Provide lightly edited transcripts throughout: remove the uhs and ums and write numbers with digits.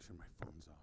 sure my phone's off.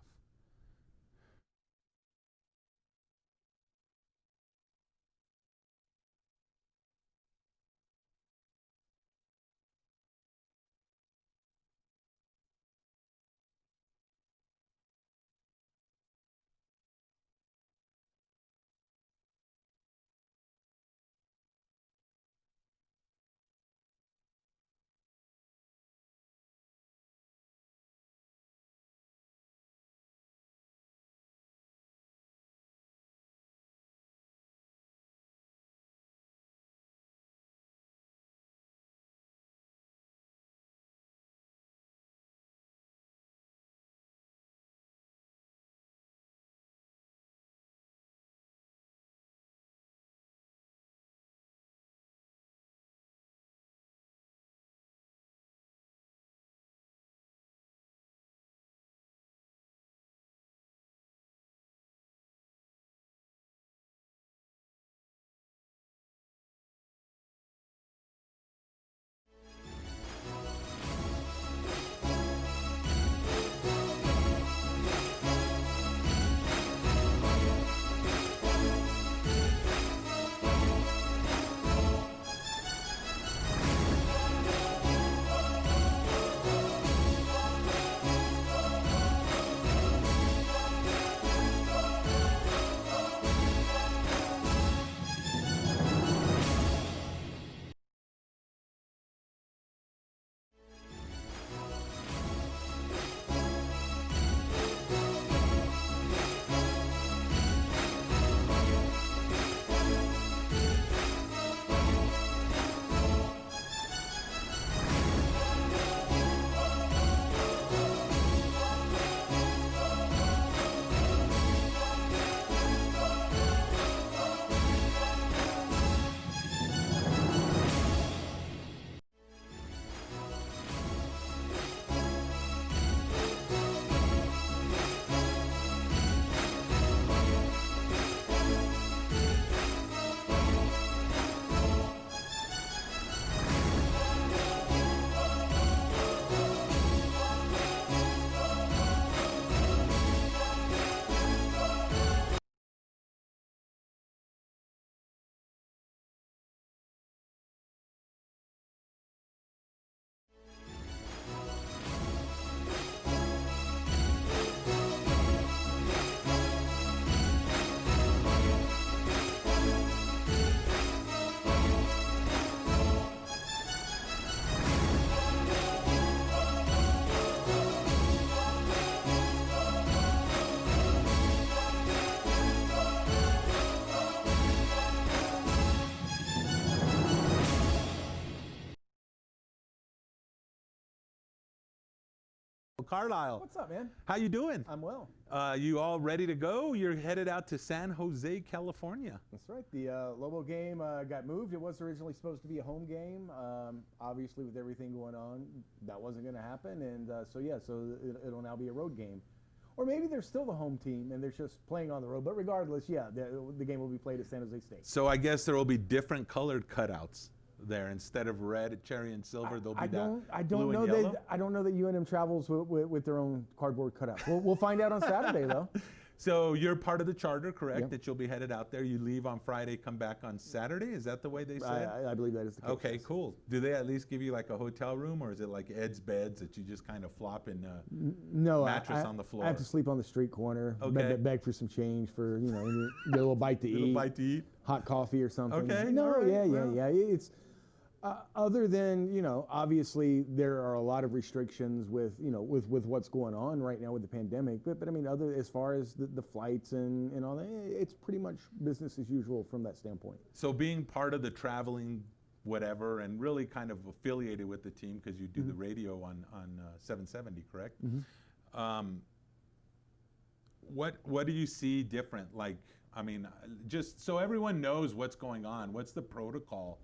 Carlisle. What's up, man? How you doing? I'm well. You all ready to go? You're headed out to San Jose, California. That's right. The Lobo game got moved. It was originally supposed to be a home game. Obviously, with everything going on, that wasn't going to happen. And so it'll now be a road game. Or maybe they're still the home team and they're just playing on the road. But regardless, yeah, the game will be played at San Jose State. So I guess there will be different colored cutouts there. Instead of red, cherry, and silver, they'll be blue and yellow? I don't know that UNM travels with their own cardboard cutout. We'll find out on Saturday, though. So you're part of the charter, correct? Yep. That you'll be headed out there. You leave on Friday, come back on Saturday. Is that the way they said? I believe that is the case. Okay, cool. Do they at least give you like a hotel room, or is it like Ed's beds that you just kind of flop in mattress on the floor? I have to sleep on the street corner. Okay. Beg for some change for get a little bite to eat. Little bite to eat. Hot coffee or something. Okay. No, all right. yeah. It's other than obviously there are a lot of restrictions with what's going on right now with the pandemic. But I mean, as far as the flights and all that, it's pretty much business as usual from that standpoint. So being part of the traveling whatever and really kind of affiliated with the team because you do the radio on 770, correct? What do you see different? Like, I mean, just so everyone knows what's going on, what's the protocol?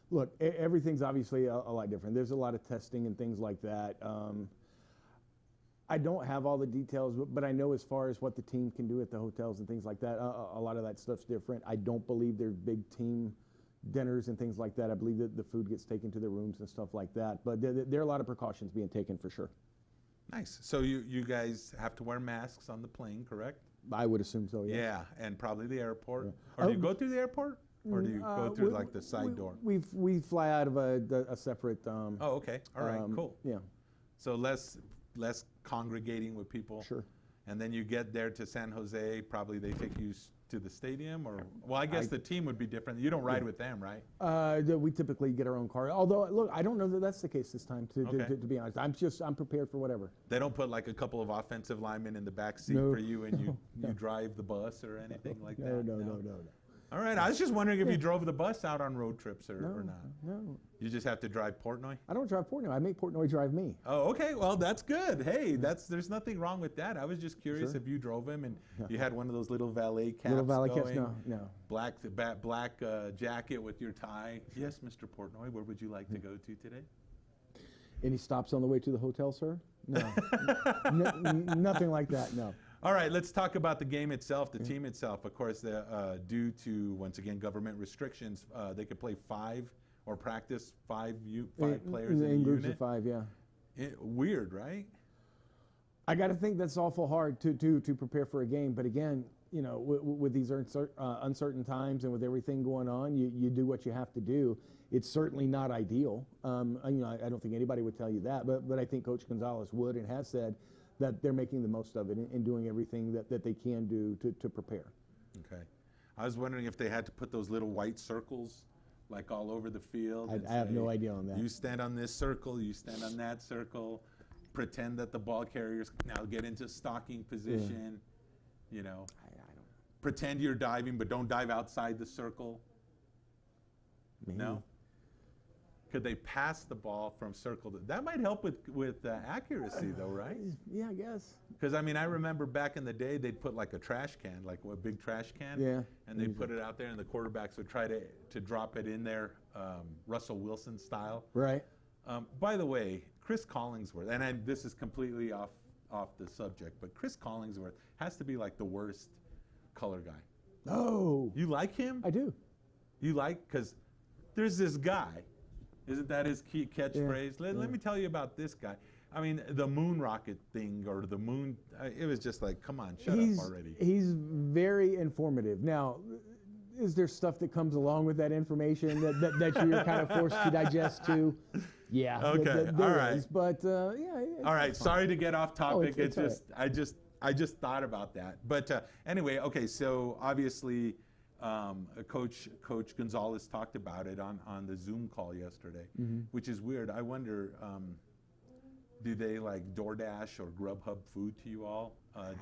Look, everything's obviously a lot different. There's a lot of testing and things like that. I don't have all the details, but I know as far as what the team can do at the hotels and things like that, a lot of that stuff's different. I don't believe there's big team dinners and things like that. I believe that the food gets taken to the rooms and stuff like that. But there are a lot of precautions being taken for sure. Nice. So you guys have to wear masks on the plane, correct? I would assume so. Yes. Yeah, and probably the airport. Yeah. Or do you go through the airport, or do you go through like the side door? We fly out of a separate. Oh, okay. All right. Cool. Yeah. So less congregating with people. Sure. And then you get there to San Jose. Probably they take you to the stadium, or well, I guess the team would be different. You don't ride with them, right? We typically get our own car. Although, look, I don't know that that's the case this time. To be honest, I'm prepared for whatever. They don't put like a couple of offensive linemen in the back seat for you, and you drive the bus or anything like that. No. All right, I was just wondering if you drove the bus out on road trips or not. No. You just have to drive Portnoy? I don't drive Portnoy. I make Portnoy drive me. Oh, okay. Well, that's good. Hey, there's nothing wrong with that. I was just curious if you drove him and you had one of those little valet caps going. No. Black jacket with your tie. Yes, Mr. Portnoy, where would you like to go to today? Any stops on the way to the hotel, sir? No. Nothing like that, no. All right, let's talk about the game itself, the team itself. Of course, due to, once again, government restrictions, they could play five or practice five players in a groups unit. Of five, yeah. Weird, right? I got to think that's awful hard to prepare for a game. But again, you know, with these uncertain times and with everything going on, you do what you have to do. It's certainly not ideal. You know, I don't think anybody would tell you that, but I think Coach Gonzalez would and has said that they're making the most of it and doing everything that they can do to prepare. Okay. I was wondering if they had to put those little white circles like all over the field. I have no idea on that. You stand on this circle, you stand on that circle, pretend that the ball carriers now get into stocking position, you know. I don't know. Pretend you're diving, but don't dive outside the circle. Maybe. No? Could they pass the ball from circle to... That might help with accuracy, though, right? Yeah, I guess. Because, I mean, I remember back in the day, they'd put like a trash can, like a big trash can. Yeah. And they'd put it out there, and the quarterbacks would try to drop it in there, Russell Wilson style. Right. By the way, Chris Collingsworth, and this is completely off the subject, but Chris Collingsworth has to be like the worst color guy. Oh. You like him? I do. You like... Because there's this guy... Isn't that his key catchphrase? Yeah. Let me tell you about this guy. I mean, the moon rocket thing or the moon, it was just like, come on, shut up already. He's very informative. Now, is there stuff that comes along with that information that you're kind of forced to digest too? Yeah. Okay, all right. Is, but yeah. All right, sorry to get off topic. It's I just thought about that. But anyway, okay, so obviously, Coach Gonzalez talked about it on the Zoom call yesterday, which is weird. I wonder, do they like DoorDash or Grubhub food to you all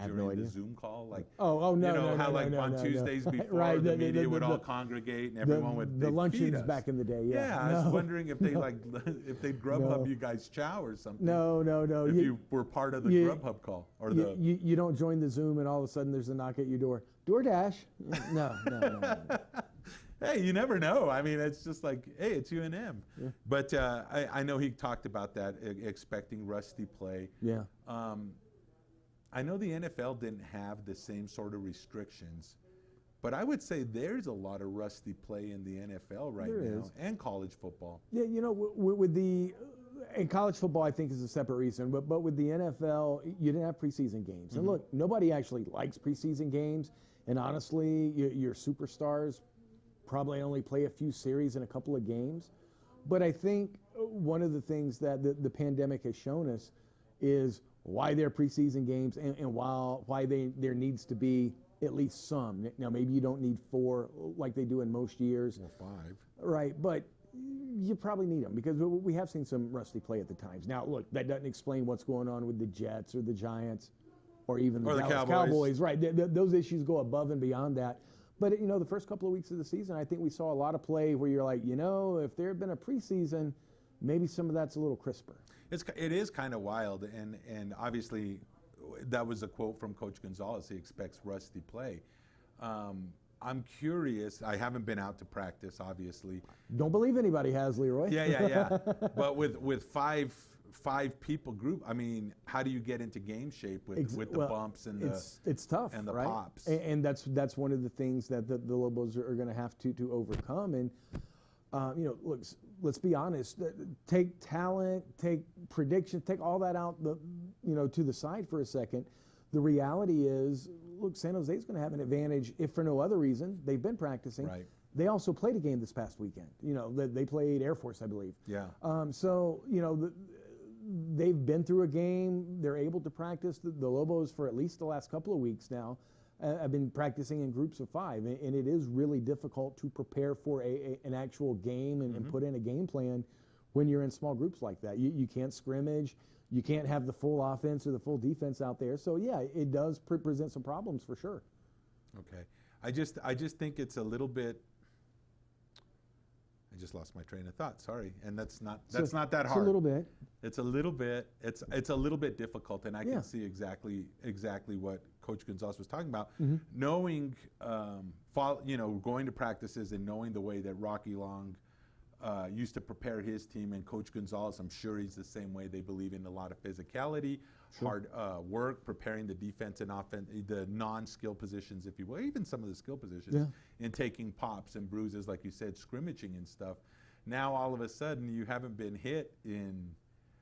during the Zoom call? Like, no, you know no, how no, like no, on no, Tuesdays no. before Right, the media would all congregate and everyone would the feed luncheons us. back in the day. Yeah, I was wondering if they if they'd Grubhub you guys chow or something. No. If you were part of the Grubhub call or you don't join the Zoom and all of a sudden there's a knock at your door. DoorDash? No. Hey, you never know. I mean, it's just like, hey, it's UNM. Yeah. But I know he talked about that, expecting rusty play. Yeah. I know the NFL didn't have the same sort of restrictions, but I would say there's a lot of rusty play in the NFL right now, and college football. Yeah, you know, with the in college football, I think is a separate reason, but with the NFL, you didn't have preseason games. And look, nobody actually likes preseason games, and honestly, your superstars probably only play a few series and a couple of games. But I think one of the things that the pandemic has shown us is why there are preseason games and why there needs to be at least some. Now, maybe you don't need 4 like they do in most years. Or 5. Right, but you probably need them because we have seen some rusty play at the times. Now, look, that doesn't explain what's going on with the Jets or the Giants or even the Dallas Cowboys. Right, those issues go above and beyond that. But, you know, the first couple of weeks of the season, I think we saw a lot of play where you're like, you know, if there had been a preseason, maybe some of that's a little crisper. It is kind of wild, and obviously that was a quote from Coach Gonzalez. He expects rusty play. I'm curious. I haven't been out to practice, obviously. Don't believe anybody has, Leroy. Yeah. But with five people group, I mean, how do you get into game shape with the bumps and it's tough and the right? pops? And that's one of the things that the Lobos are going to have to overcome. And Look, let's be honest. Take talent, take prediction, take all that out, to the side for a second. The reality is, look, San Jose's going to have an advantage if for no other reason. They've been practicing. Right. They also played a game this past weekend. They played Air Force, I believe. Yeah. They've been through a game. They're able to practice. The Lobos, for at least the last couple of weeks now, have been practicing in groups of 5, and it is really difficult to prepare for an actual game and put in a game plan when you're in small groups like that. You can't scrimmage. You can't have the full offense or the full defense out there. So, yeah, it does present some problems for sure. Okay. I just think it's a little bit. I just lost my train of thought. Sorry, and that's not that hard. It's a little bit. It's a little bit. It's a little bit difficult, and I can see exactly what Coach Gonzalez was talking about. Knowing, going to practices and knowing the way that Rocky Long used to prepare his team, and Coach Gonzalez, I'm sure he's the same way. They believe in a lot of physicality, hard work, preparing the defense and offense, the non-skill positions, if you will, even some of the skill positions, and taking pops and bruises, like you said, scrimmaging and stuff. Now, all of a sudden, you haven't been hit in,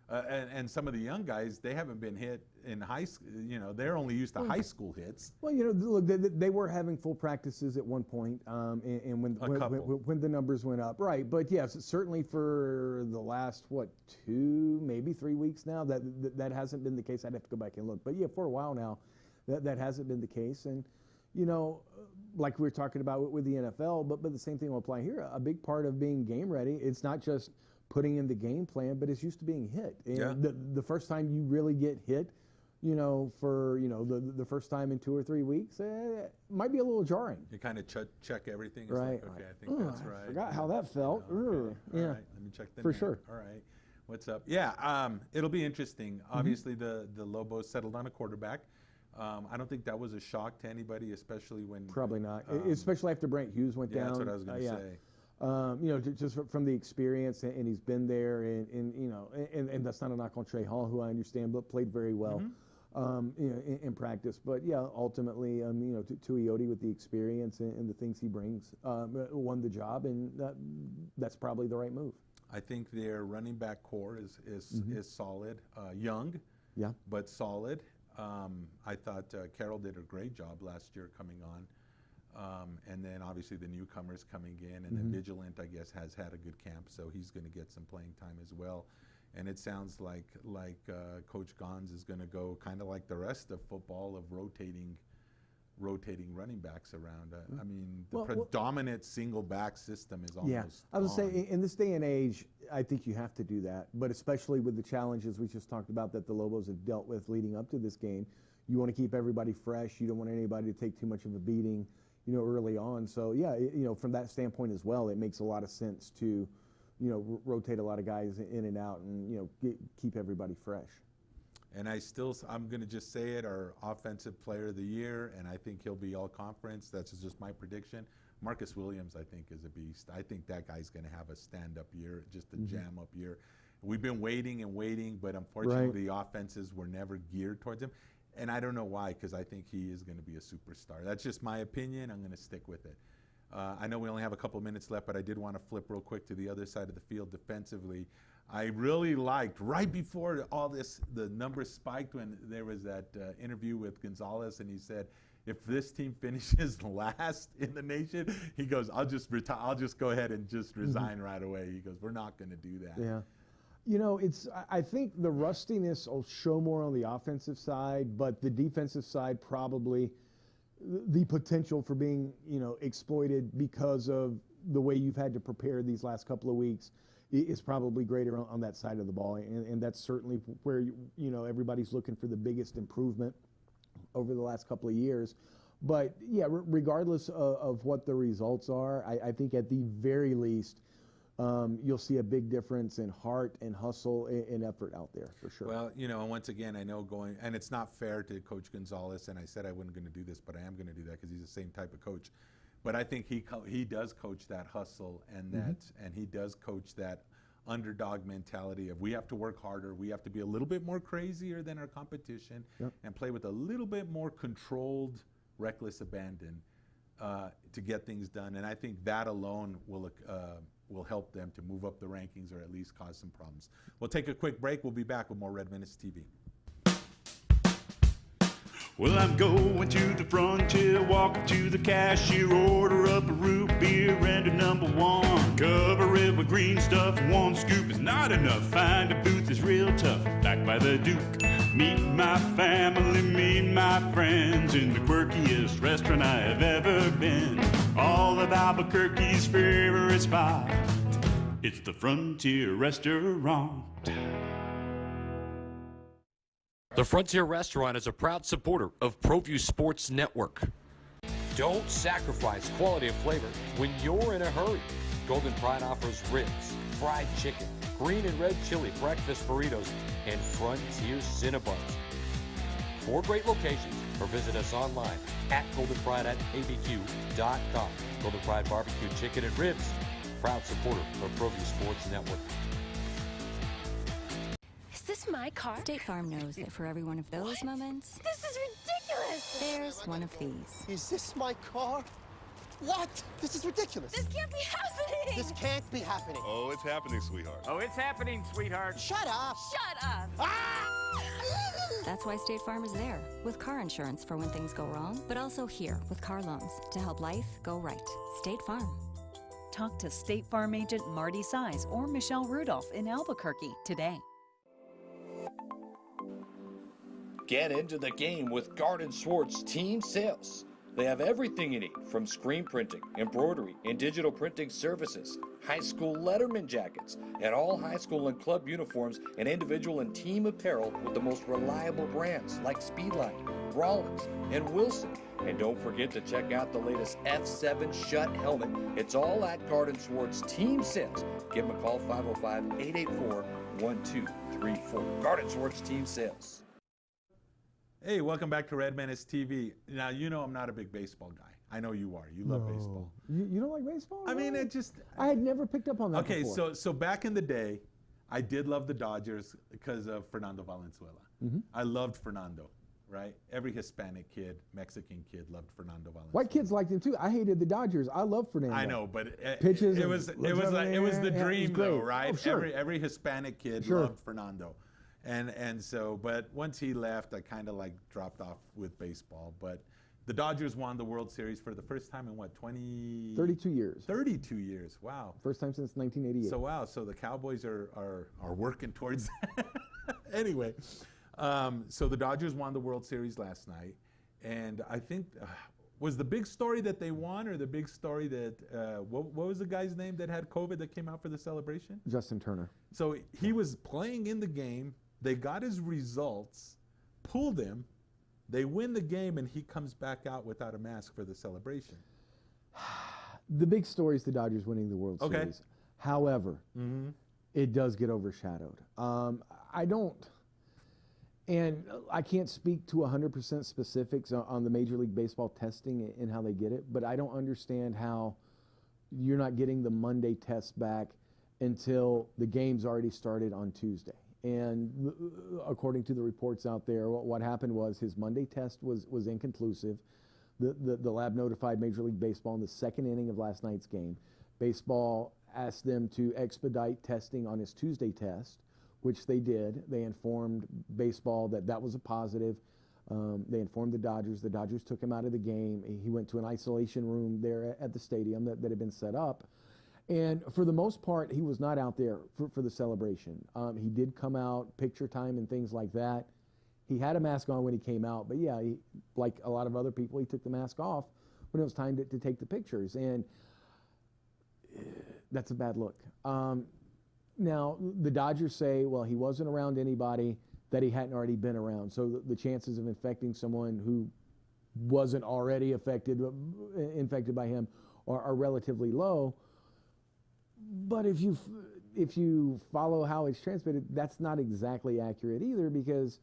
and some of the young guys, they haven't been hit in high school. They're only used to high school hits. Well, look, they were having full practices at one point, and when the numbers went up, right? But yes, certainly for the last 2, maybe 3 weeks now, that hasn't been the case. I'd have to go back and look, but yeah, for a while now, that hasn't been the case, and like we were talking about with the NFL, but the same thing will apply here. A big part of being game ready, it's not just putting in the game plan, but it's used to being hit. And the first time you really get hit, for the first time in 2 or 3 weeks, it might be a little jarring. You kind of check everything. It's right. Like, okay, I think that's right. I forgot how that felt. Okay. Yeah. All right. Let me check the For name. sure. All right. What's up? Yeah. It'll be interesting. Obviously, the Lobos settled on a quarterback. I don't think that was a shock to anybody, especially when. Probably not, especially after Brent Hughes went down. That's what I was going to say. Just from the experience, and he's been there, and that's not a knock on Trey Hall, who I understand, but played very well, in practice. But yeah, ultimately, Tuioti with the experience and the things he brings, won the job, and that's probably the right move. I think their running back core is solid, young, but solid. I thought Carroll did a great job last year coming on. And then obviously the newcomers coming in, and then Vigilant, I guess, has had a good camp, so he's going to get some playing time as well. And it sounds like Coach Gons is going to go kind of like the rest of football, of rotating running backs around. I mean, the predominant single back system is almost. Yeah, I was going to say, in this day and age, I think you have to do that. But especially with the challenges we just talked about that the Lobos have dealt with leading up to this game, you want to keep everybody fresh. You don't want anybody to take too much of a beating, early on. So yeah, from that standpoint as well, it makes a lot of sense to, rotate a lot of guys in and out, and keep everybody fresh. And I'm going to just say it, our offensive player of the year, and I think he'll be all conference. That's just my prediction. Marcus Williams, I think, is a beast. I think that guy's going to have a stand-up year, just a jam-up year. We've been waiting, but unfortunately the offenses were never geared towards him. And I don't know why, because I think he is going to be a superstar. That's just my opinion. I'm going to stick with it. I know we only have a couple minutes left, but I did want to flip real quick to the other side of the field defensively. I really liked, right before all this, the numbers spiked when there was that interview with Gonzalez, and he said, if this team finishes last in the nation, he goes, I'll just retire. I'll just go ahead and just resign right away. He goes, we're not going to do that. Yeah. I think the rustiness will show more on the offensive side, but the defensive side probably the potential for being, exploited because of the way you've had to prepare these last couple of weeks is probably greater on that side of the ball. And that's certainly where, everybody's looking for the biggest improvement over the last couple of years. But yeah, regardless of what the results are, I think at the very least, you'll see a big difference in heart and hustle and effort out there for sure. Well, and once again, I know and it's not fair to Coach Gonzalez, and I said I wasn't going to do this, but I am going to do that because he's the same type of coach. But I think he does coach that hustle and and he does coach that underdog mentality of we have to work harder, we have to be a little bit more crazier than our competition, and play with a little bit more controlled, reckless abandon. to get things done. And I think that alone will help them to move up the rankings or at least cause some problems. We'll take a quick break. We'll be back with more Red Menace TV. Well, I'm going to the frontier, walk up to the cashier, order up a root beer and a number one. Cover it with green stuff, one scoop is not enough. Find a booth is real tough, back by the Duke. Meet my family, meet my friends in the quirkiest restaurant I have ever been. All of Albuquerque's favorite spot, it's the Frontier Restaurant. The Frontier Restaurant is a proud supporter of ProView Sports Network. Don't sacrifice quality and flavor when you're in a hurry. Golden Pride offers ribs, fried chicken, green and red chili breakfast burritos, and Frontier Cinnabons. 4 great locations, or visit us online at goldenpride@abq.com. Golden Pride Barbecue Chicken and Ribs, proud supporter of ProView Sports Network. Is this my car? State Farm knows that for every one of those moments, This is ridiculous! there's one of these. Is this my car? What? This is ridiculous. This can't be happening! This can't be happening. Oh, it's happening, sweetheart. Oh, it's happening, sweetheart. Shut up. Shut up! Ah! That's why State Farm is there, with car insurance for when things go wrong, but also here with car loans to help life go right. State Farm. Talk to State Farm agent Marty Size or Michelle Rudolph in Albuquerque today. Get into the game with Garden Swartz Team Sales. They have everything you need, from screen printing, embroidery, and digital printing services, high school letterman jackets, and all high school and club uniforms and individual and team apparel with the most reliable brands like Speedline, Rawlins, and Wilson. And don't forget to check out the latest F7 Shut helmet. It's all at Garden Swartz Team Sales. Give them a call, 505-884-1234. Garden Swartz Team Sales. Hey, welcome back to Red Menace TV. Now, you know I'm not a big baseball guy. I know you are. You love baseball. You don't like baseball? I mean, really? I had never picked up on that Okay, before. so back in the day, I did love the Dodgers because of Fernando Valenzuela. I loved Fernando, right? Every Hispanic kid, Mexican kid loved Fernando Valenzuela. White kids liked him too. I hated the Dodgers. I love Fernando. I know, but Pitches it was the dream though, great. right? Oh, sure. Every Hispanic kid loved Fernando. And so, but once he left, I kind of like dropped off with baseball. But the Dodgers won the World Series for the first time in what, 32 years. 32 years, wow. First time since 1988. So wow, so the Cowboys are working towards that. Anyway, so the Dodgers won the World Series last night. And I think, was the big story that they won or the big story that, what was the guy's name that had COVID that came out for the celebration? Justin Turner. So he was playing in the game. They got his results, pulled him, they win the game, and he comes back out without a mask for the celebration. The big story is the Dodgers winning the World Series. However, it does get overshadowed. I can't speak to 100% specifics on the Major League Baseball testing and how they get it, but I don't understand how you're not getting the Monday test back until the game's already started on Tuesday. And according to the reports out there, what happened was his Monday test was inconclusive. The lab notified Major League Baseball in the second inning of last night's game. Baseball asked them to expedite testing on his Tuesday test, which they did. They informed baseball that was a positive. They informed the Dodgers. The Dodgers took him out of the game. He went to an isolation room there at the stadium that had been set up. And for the most part, he was not out there for the celebration. He did come out, picture time and things like that. He had a mask on when he came out, but yeah, like a lot of other people, he took the mask off when it was time to take the pictures. And that's a bad look. Now, the Dodgers say, well, he wasn't around anybody that he hadn't already been around. So the chances of infecting someone who wasn't already infected by him are relatively low. But if you follow how it's transmitted, that's not exactly accurate either, because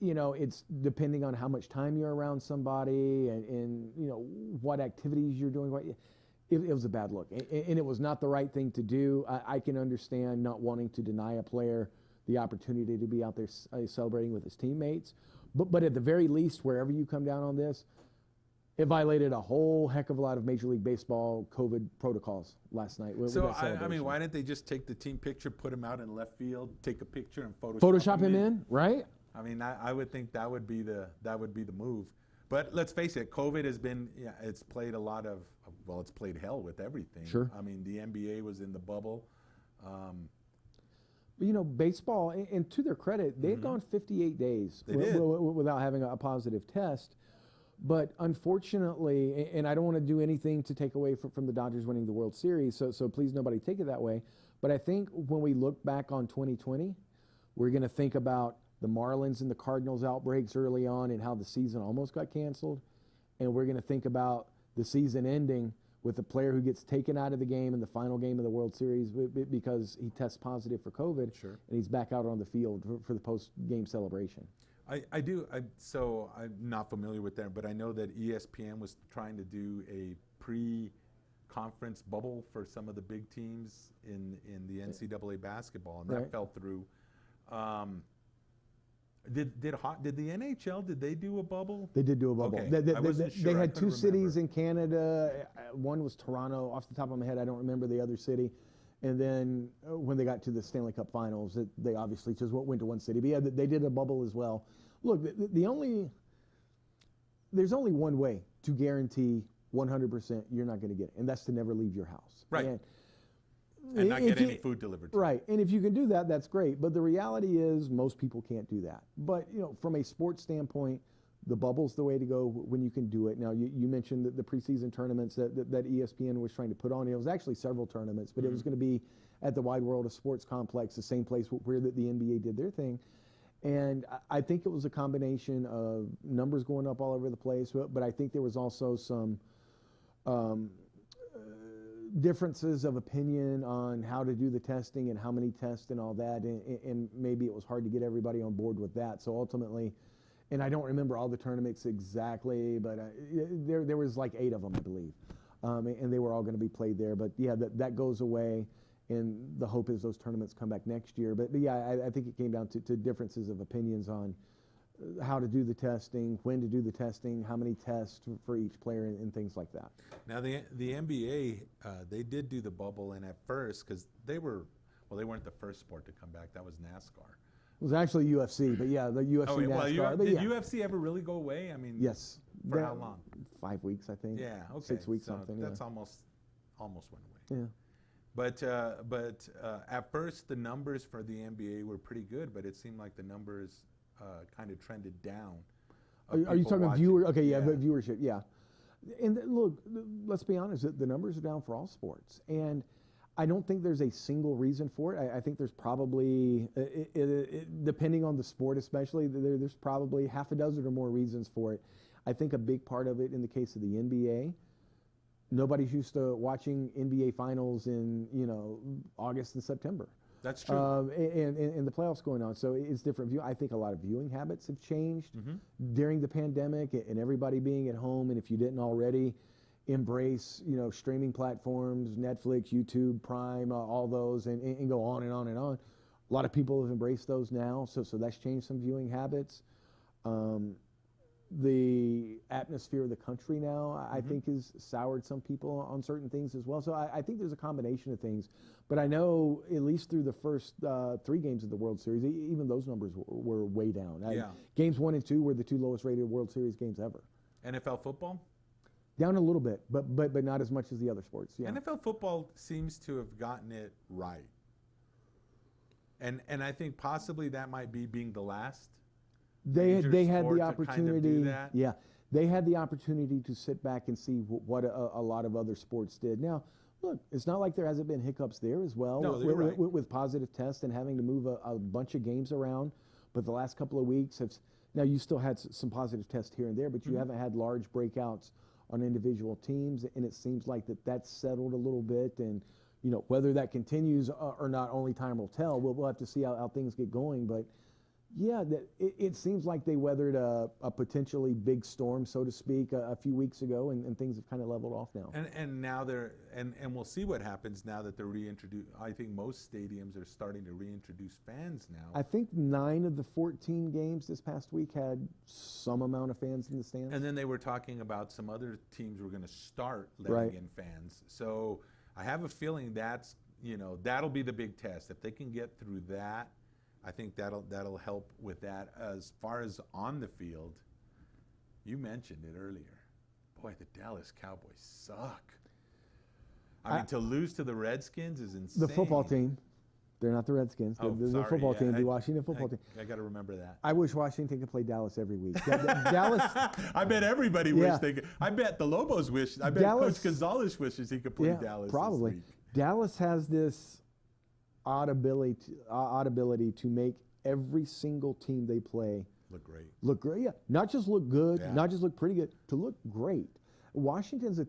it's depending on how much time you're around somebody and what activities you're doing. It was a bad look, and it was not the right thing to do. I can understand not wanting to deny a player the opportunity to be out there celebrating with his teammates, but at the very least, wherever you come down on this, it violated a whole heck of a lot of Major League Baseball COVID protocols last night. With So, that I mean, celebration. why didn't they just take the team picture, put him out in left field, take a picture, and Photoshop him in, right? I mean, I would think that would be the move. But let's face it, COVID has been, it's played a lot of, well, it's played hell with everything. Sure. I mean, the NBA was in the bubble. But, you know, baseball, and to their credit, they've gone 58 days They did. without having a positive test. But unfortunately, and I don't want to do anything to take away from the Dodgers winning the World Series, so please nobody take it that way. But I think when we look back on 2020, we're going to think about the Marlins and the Cardinals outbreaks early on and how the season almost got canceled. And we're going to think about the season ending with a player who gets taken out of the game in the final game of the World Series because he tests positive for COVID. Sure. And he's back out on the field for the post-game celebration. So I'm not familiar with that, but I know that ESPN was trying to do a pre-conference bubble for some of the big teams in the NCAA basketball, and that fell through. Did the NHL, did they do a bubble? They did do a bubble. Okay. I wasn't sure. They I had two couldn't cities remember. in Canada. One was Toronto. Off the top of my head, I don't remember the other city. And then when they got to the Stanley Cup Finals, they obviously just went to one city. But yeah, they did a bubble as well. Look, there's only one way to guarantee 100% you're not going to get it, and that's to never leave your house. Right. And not get any food delivered to you. Right, and if you can do that, that's great. But the reality is most people can't do that. But, you know, from a sports standpoint, the bubble's the way to go when you can do it. Now, you mentioned the preseason tournaments that ESPN was trying to put on. It was actually several tournaments, but it was going to be at the Wide World of Sports Complex, the same place where the NBA did their thing. And I think it was a combination of numbers going up all over the place, but I think there was also some differences of opinion on how to do the testing and how many tests and all that, and maybe it was hard to get everybody on board with that. So ultimately, and I don't remember all the tournaments exactly, but there was like 8 of them, I believe, and they were all going to be played there. But yeah, that goes away. And the hope is those tournaments come back next year. But yeah, I think it came down to differences of opinions on how to do the testing, when to do the testing, how many tests for each player, and things like that. Now, the NBA, they did do the bubble, and at first, because they weren't the first sport to come back. That was NASCAR. It was actually UFC, but yeah, the UFC NASCAR. Did UFC ever really go away? I mean, yes. For how long? 5 weeks, I think. Yeah, okay. 6 weeks, so something. That's yeah. almost went away. Yeah. But at first, the numbers for the NBA were pretty good, but it seemed like the numbers kind of trended down. Are you talking watching. viewer? Okay, yeah, viewership, yeah. And look, let's be honest, the numbers are down for all sports. And I don't think there's a single reason for it. I think there's probably, depending on the sport especially, there's probably half a dozen or more reasons for it. I think a big part of it in the case of the NBA, nobody's used to watching NBA finals in, August and September. That's true. And the playoffs going on. So it's different view. I think a lot of viewing habits have changed during the pandemic and everybody being at home. And if you didn't already embrace, streaming platforms, Netflix, YouTube, Prime, all those, and go on and on and on. A lot of people have embraced those now. So that's changed some viewing habits. The atmosphere of the country now, I think, has soured some people on certain things as well. So I think there's a combination of things. But I know, at least through the first 3 games of the World Series, even those numbers were way down. Games 1 and 2 were the 2 lowest rated World Series games ever. NFL football? Down a little bit, but not as much as the other sports. Yeah. NFL football seems to have gotten it right. And I think possibly that might be being the last. They had the sport to opportunity. kind of do that. Yeah, they had the opportunity to sit back and see what a lot of other sports did. Now, look, it's not like there hasn't been hiccups there as well. No, you're right. with positive tests and having to move a bunch of games around. But the last couple of weeks now you still had some positive tests here and there, but you haven't had large breakouts on individual teams, and it seems like that's settled a little bit. And whether that continues or not, only time will tell. We'll have to see how things get going, but. Yeah, it seems like they weathered a potentially big storm, so to speak, a few weeks ago, and things have kind of leveled off now. And now and we'll see what happens now that they're reintroduced. I think most stadiums are starting to reintroduce fans now. I think 9 of the 14 games this past week had some amount of fans in the stands. And then they were talking about some other teams were going to start letting in fans. So I have a feeling that'll be the big test. If they can get through that, I think that'll help with that. As far as on the field, you mentioned it earlier. Boy, the Dallas Cowboys suck. I mean, to lose to the Redskins is insane. The football team. They're not the Redskins. Oh, they're sorry, the football team, the I- Washington football team. I got to remember that. I wish Washington could play Dallas every week. Dallas. I bet everybody Yeah. wished they could. I bet the Lobos wish. I bet Dallas- Coach Gonzalez wishes he could play Dallas probably. this week. Dallas has this odd ability to make every single team they play Look great. look great. Yeah, not just look good, Yeah. not just look pretty good, to look great. Washington's a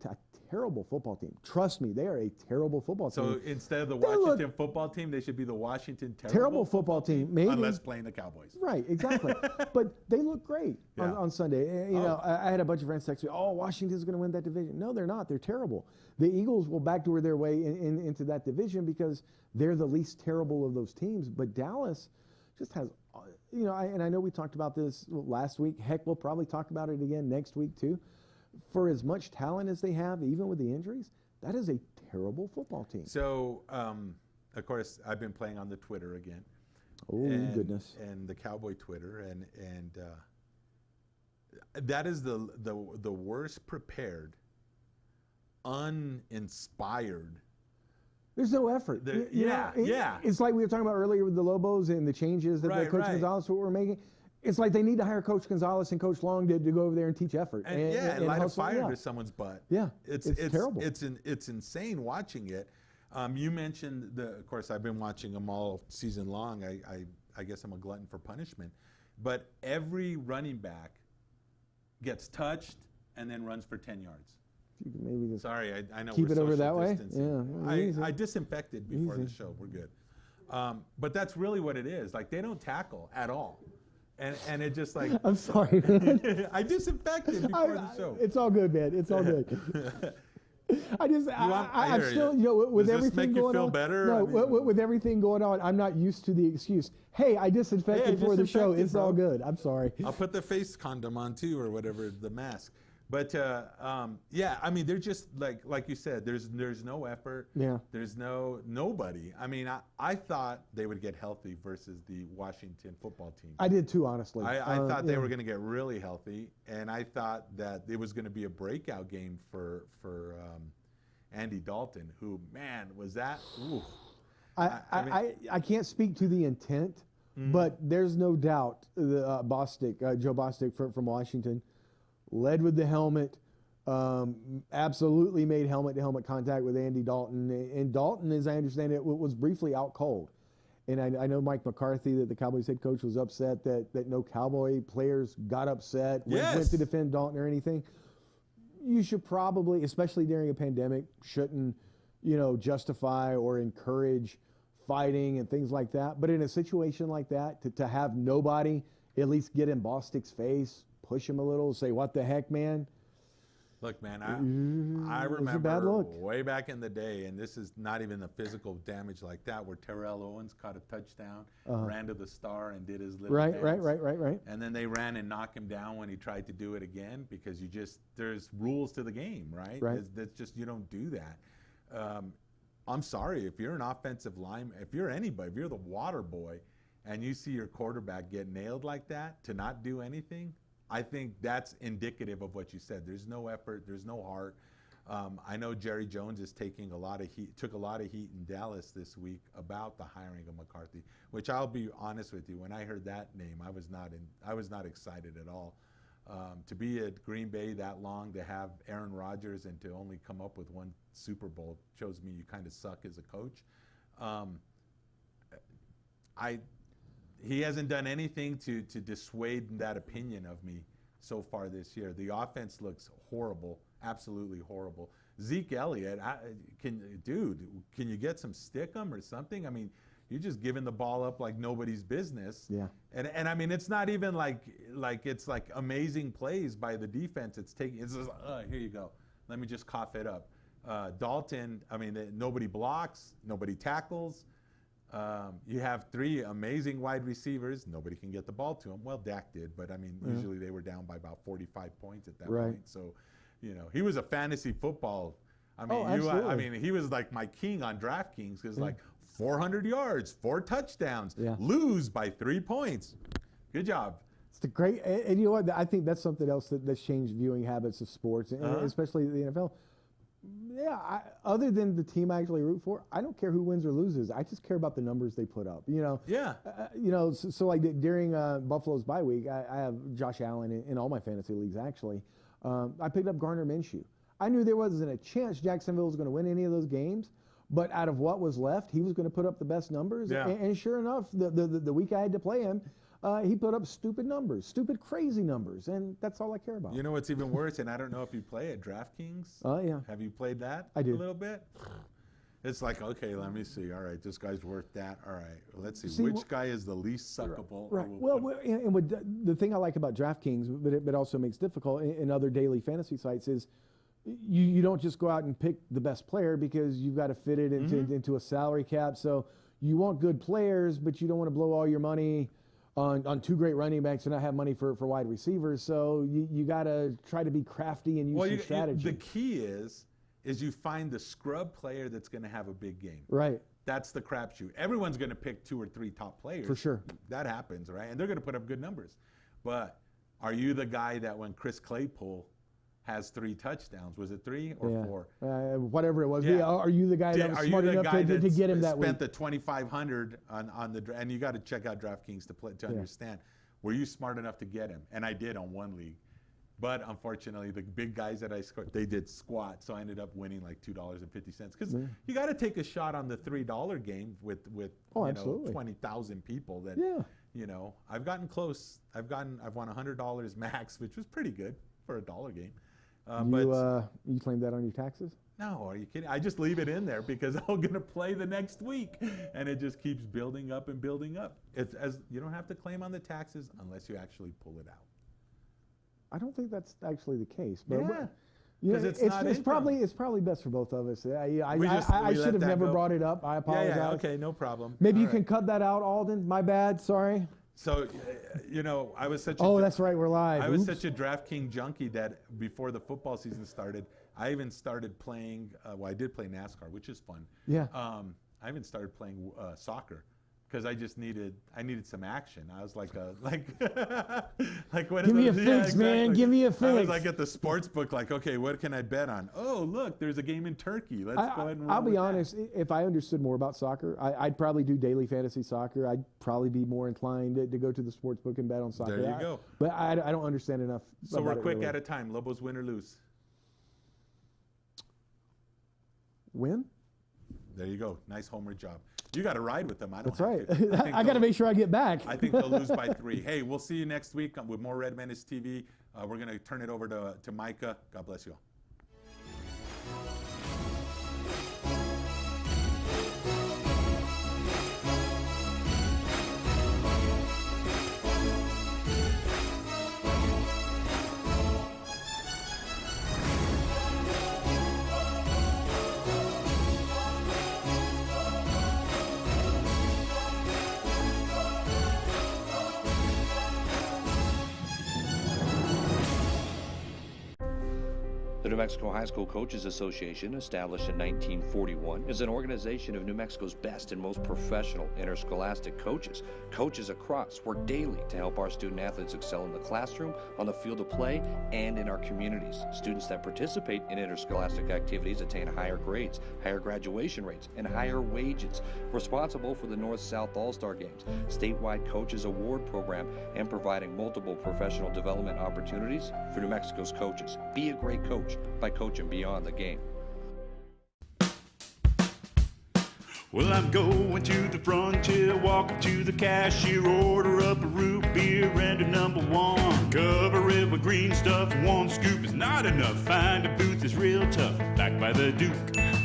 terrible football team. Trust me, they are a terrible football So team. instead of the They look- Washington football team, they should be the Washington Terrible football team, maybe. unless playing the Cowboys. Right, exactly. But they look great Yeah. on Sunday. You know, I had a bunch of friends text me, "Oh, Washington's going to win that division." No, they're not. They're terrible. The Eagles will backdoor their way into that division because they're the least terrible of those teams. But Dallas just has, you know, and I know we talked about this last week. Heck, we'll probably talk about it again next week too. For as much talent as they have, even with the injuries, that is a terrible football team. So, of course, I've been playing on the Twitter again. Oh, goodness. And the Cowboy Twitter, and that is the worst prepared, uninspired. There's no effort. It's like we were talking about earlier with the Lobos and the changes that Right, Coach right. Gonzalez were making. It's like they need to hire Coach Gonzalez and Coach Long to go over there and teach effort. And light a hustle. fire Yeah. to someone's butt. Yeah, it's terrible. It's insane watching it. You mentioned of course, I've been watching them all season long. I guess I'm a glutton for punishment. But every running back gets touched and then runs for 10 yards. Maybe just Sorry, I know keep we're it over social that way? distancing. Yeah, easy. I disinfected before the Easy. show. We're good. But that's really what it is. Like, they don't tackle at all. And it just like, I'm sorry, man. I disinfected before the show. It's all good, man. It's all good. I I'm hear still, you. you know, with Does this everything make you going feel on. better? No, I mean- with everything going on, I'm not used to the excuse. Hey, I disinfected before the show. disinfected, It's all bro. good. I'm sorry. I'll put the face condom on too, or whatever, the mask. But yeah, I mean, they're just like you said. There's no effort. Yeah. There's nobody. I mean, I thought they would get healthy versus the Washington football team. I did too, honestly. I thought they yeah. were going to get really healthy, and I thought that it was going to be a breakout game for Andy Dalton, who, man, was that? Ooh. I can't speak to the intent, but there's no doubt the Joe Bostic from Washington led with the helmet, absolutely made helmet-to-helmet contact with Andy Dalton. And Dalton, as I understand it, was briefly out cold. And I know Mike McCarthy, that the Cowboys head coach, was upset that no Cowboy players got upset, went to defend Dalton or anything. You should probably, especially during a pandemic, shouldn't, justify or encourage fighting and things like that. But in a situation like that, to have nobody at least get in Bostic's face, push him a little, say, "What the heck, man?" Look, man, I a bad remember look. way back in the day, and this is not even the physical damage like that, where Terrell Owens caught a touchdown, ran to the star, and did his little Right. dance. And then they ran and knocked him down when he tried to do it again, because there's rules to the game, right? Right. That's just, you don't do that. I'm sorry, if you're an offensive lineman, if you're anybody, if you're the water boy, and you see your quarterback get nailed like that, to not do anything, I think that's indicative of what you said. There's no effort. There's no heart. I know Jerry Jones is took a lot of heat in Dallas this week about the hiring of McCarthy, which I'll be honest with you, when I heard that name, I was not excited at all. To be at Green Bay that long, to have Aaron Rodgers, and to only come up with one Super Bowl shows me you kind of suck as a coach. He hasn't done anything to dissuade that opinion of me so far this year. The offense looks horrible, absolutely horrible. Zeke Elliott, can you get some stickum or something? I mean, you're just giving the ball up like nobody's business. Yeah. And I mean, it's not even like it's like amazing plays by the defense. It's just, here you go. Let me just cough it up. Dalton, I mean, nobody blocks, nobody tackles. You have 3 amazing wide receivers. Nobody can get the ball to them. Well, Dak did, but I mean, usually they were down by about 45 points at that point. So, he was a fantasy football. I mean, he was like my king on DraftKings because like 400 yards, 4 touchdowns, lose by 3 points. Good job. It's the great, and you know what? I think that's something else that's changed viewing habits of sports, and especially the NFL. Yeah, other than the team I actually root for, I don't care who wins or loses. I just care about the numbers they put up. Yeah. So like during Buffalo's bye week, I have Josh Allen in all my fantasy leagues actually. I picked up Gardner Minshew. I knew there wasn't a chance Jacksonville was going to win any of those games, but out of what was left, he was going to put up the best numbers. Yeah. And sure enough, the week I had to play him, he put up stupid numbers, stupid crazy numbers, and that's all I care about. You know what's even worse, and I don't know if you play at DraftKings. Oh, yeah. Have you played that I do. a little bit? It's like, okay, let me see. All right, this guy's worth that. All right, let's see. Which guy is the least suckable? Right. Well, and with the thing I like about DraftKings, but it also makes difficult in other daily fantasy sites is you don't just go out and pick the best player because you've got to fit it into a salary cap. So you want good players, but you don't want to blow all your money on 2 great running backs and not have money for wide receivers. So you got to try to be crafty and use some strategy. The key is you find the scrub player that's going to have a big game. Right. That's the crapshoot. Everyone's going to pick 2 or 3 top players. For sure. That happens, right? And they're going to put up good numbers. But are you the guy that when Chris Claypool has 3 touchdowns, was it 3 or 4? Whatever it was. Yeah. Are you the guy that was smart enough to get him that week? Spent the $2,500 on the and you got to check out DraftKings to understand. Were you smart enough to get him? And I did on one league. But unfortunately, the big guys that I scored, they did squat, so I ended up winning like $2.50 because you got to take a shot on the $3 game with 20,000 people. That I've gotten close. I've won $100 max, which was pretty good for a $1 game. You claim that on your taxes? No, are you kidding? I just leave it in there because I'm going to play the next week, and it just keeps building up and building up. You don't have to claim on the taxes unless you actually pull it out. I don't think that's actually the case, but it's probably best for both of us. I should have never brought it up. I apologize. Yeah, okay, no problem. Maybe you can cut that out, Alden. My bad. Sorry. So, I was such. That's right. We're live. I was such a DraftKings junkie that before the football season started, I even started playing. I did play NASCAR, which is fun. Yeah. I even started playing soccer. Because I needed some action. I was like what? Give me a fix, man. Give me a fix. I was like at the sports book, like, okay, what can I bet on? Oh, look, there's a game in Turkey. Let's go ahead and. I'll be honest. If I understood more about soccer, I'd probably do daily fantasy soccer. I'd probably be more inclined to go to the sports book and bet on soccer. There you go. But I don't understand enough. So we're quick at a time. Lobos win or lose? Win. There you go. Nice homer job. You got to ride with them. That's right. I got to make sure I get back. I think they'll lose by 3. Hey, we'll see you next week with more Red Menace TV. We're going to turn it over to Micah. God bless you all. The New Mexico High School Coaches Association, established in 1941, is an organization of New Mexico's best and most professional interscholastic coaches. Coaches across work daily to help our student athletes excel in the classroom, on the field of play, and in our communities. Students that participate in interscholastic activities attain higher grades, higher graduation rates, and higher wages. Responsible for the North-South All-Star Games, statewide Coaches Award Program, and providing multiple professional development opportunities for New Mexico's coaches. Be a great coach by coaching beyond the game. Well, I'm going to the frontier, walk up to the cashier, order up a root beer and a number one. Cover it with green stuff, one scoop is not enough. Find a booth is real tough, back by the Duke.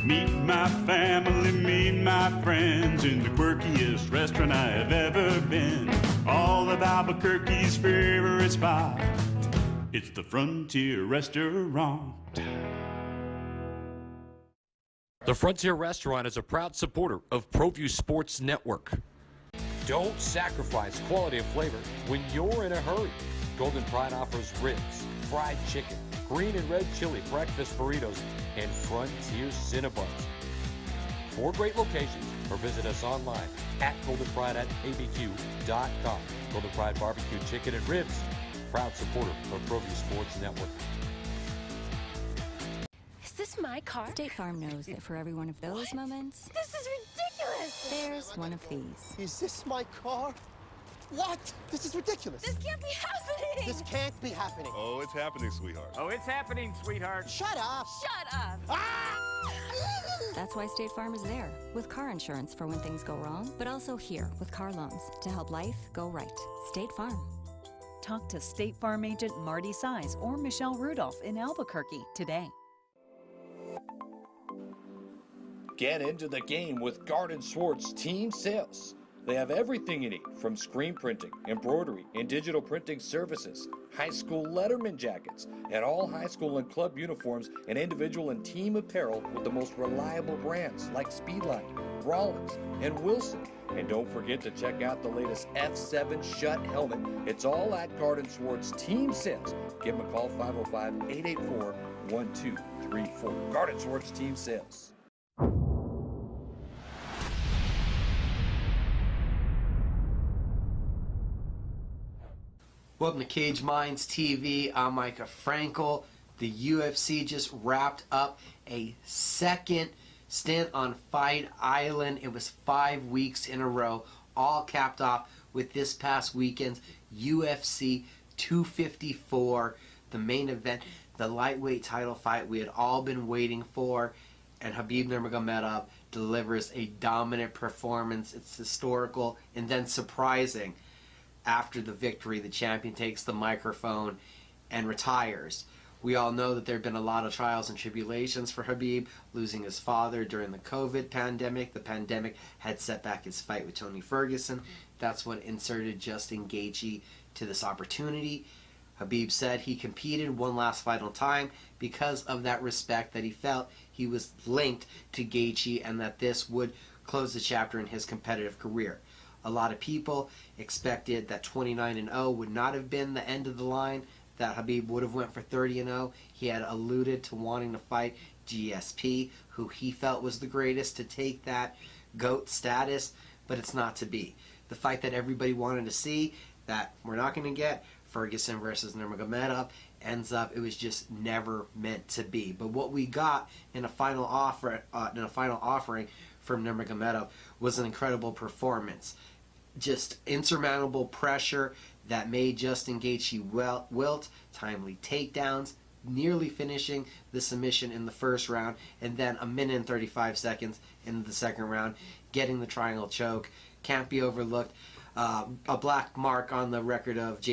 Meet my family, meet my friends in the quirkiest restaurant I have ever been. All of Albuquerque's favorite spot, it's the Frontier Restaurant. The Frontier Restaurant is a proud supporter of ProView Sports Network. Don't sacrifice quality of flavor when you're in a hurry. Golden Pride offers ribs, fried chicken, green and red chili breakfast burritos, and Frontier Cinnabons. 4 great locations, or visit us online at goldenpride@abq.com. Golden Pride Barbecue Chicken and Ribs, proud supporter of ProView Sports Network. Is this my car? State Farm knows that for every one of those moments, This is ridiculous! there's one of these. Is this my car? What? This is ridiculous. This can't be happening! This can't be happening. Oh, it's happening, sweetheart. Oh, it's happening, sweetheart. Shut up. Shut up! That's why State Farm is there, with car insurance for when things go wrong, but also here with car loans to help life go right. State Farm. Talk to State Farm agent Marty Size or Michelle Rudolph in Albuquerque today. Get into the game with Garden Swartz Team Sales. They have everything you need from screen printing, embroidery, and digital printing services, high school letterman jackets, and all high school and club uniforms and individual and team apparel with the most reliable brands like Speedline, Rollins, and Wilson. And don't forget to check out the latest F7 Shut helmet. It's all at Garden Swartz Team Sales. Give them a call, 505-884-1234. Garden Swartz Team Sales. Welcome to Cage Minds TV. I'm Micah Frankel. The UFC just wrapped up a second stint on Fight Island. It was 5 weeks in a row, all capped off with this past weekend's UFC 254, the main event, the lightweight title fight we had all been waiting for, and Khabib Nurmagomedov delivers a dominant performance. It's historical and then surprising. After the victory, the champion takes the microphone and retires. We all know that there have been a lot of trials and tribulations for Khabib, losing his father during the COVID pandemic. The pandemic had set back his fight with Tony Ferguson. That's what inserted Justin Gaethje to this opportunity. Khabib said he competed one last final time because of that respect that he felt he was linked to Gaethje and that this would close the chapter in his competitive career. A lot of people expected that 29-0 would not have been the end of the line, that Khabib would have went for 30-0. He had alluded to wanting to fight GSP, who he felt was the greatest, to take that GOAT status, but it's not to be. The fight that everybody wanted to see, that we're not going to get, Ferguson versus Nurmagomedov, ends up, it was just never meant to be. But what we got in a final offering from Nurmagomedov was an incredible performance. Just insurmountable pressure that made Justin Gaethje wilt, timely takedowns, nearly finishing the submission in the first round, and then a minute and 35 seconds in the second round, getting the triangle choke. Can't be overlooked. A black mark on the record of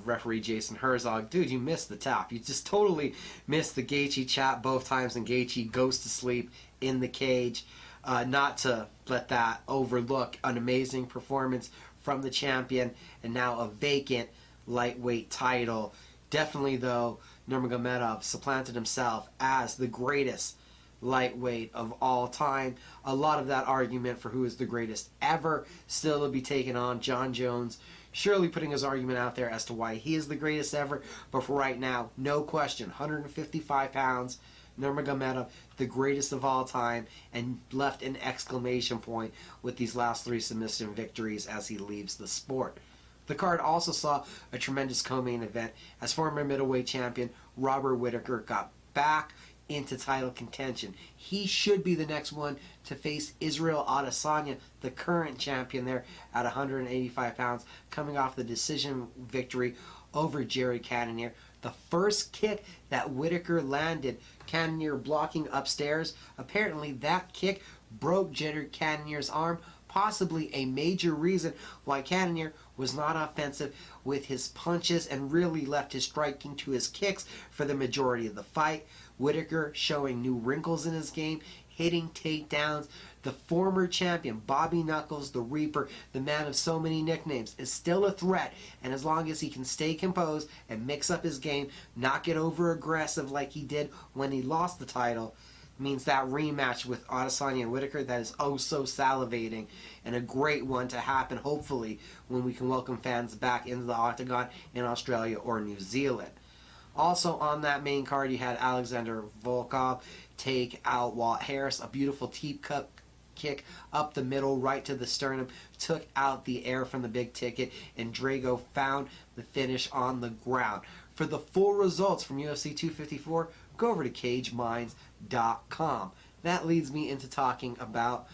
referee Jason Herzog. Dude, you missed the tap. You just totally missed the Gaethje chop both times, and Gaethje goes to sleep in the cage. Not to let that overlook an amazing performance from the champion, and now a vacant lightweight title. Definitely, though, Nurmagomedov supplanted himself as the greatest lightweight of all time. A lot of that argument for who is the greatest ever still to be taken on. John Jones surely putting his argument out there as to why he is the greatest ever, but for right now, no question, 155 pounds, Nurmagomedov, the greatest of all time, and left an exclamation point with these last 3 submission victories as he leaves the sport. The card also saw a tremendous co-main event as former middleweight champion Robert Whittaker got back into title contention. He should be the next one to face Israel Adesanya, the current champion there at 185 pounds, coming off the decision victory over Jared Cannonier. The first kick that Whittaker landed, Cannonier blocking upstairs, apparently that kick broke Jared Cannonier's arm, possibly a major reason why Cannonier was not offensive with his punches and really left his striking to his kicks for the majority of the fight. Whitaker showing new wrinkles in his game, hitting takedowns. The former champion, Bobby Knuckles, the Reaper, the man of so many nicknames, is still a threat. And as long as he can stay composed and mix up his game, not get over aggressive like he did when he lost the title, means that rematch with Adesanya and Whitaker, that is oh so salivating, and a great one to happen hopefully when we can welcome fans back into the octagon in Australia or New Zealand. Also on that main card, you had Alexander Volkov take out Walt Harris, a beautiful teep cup kick up the middle right to the sternum, took out the air from the big ticket, and Drago found the finish on the ground. For the full results from UFC 254, go over to cageminds.com. That leads me into talking about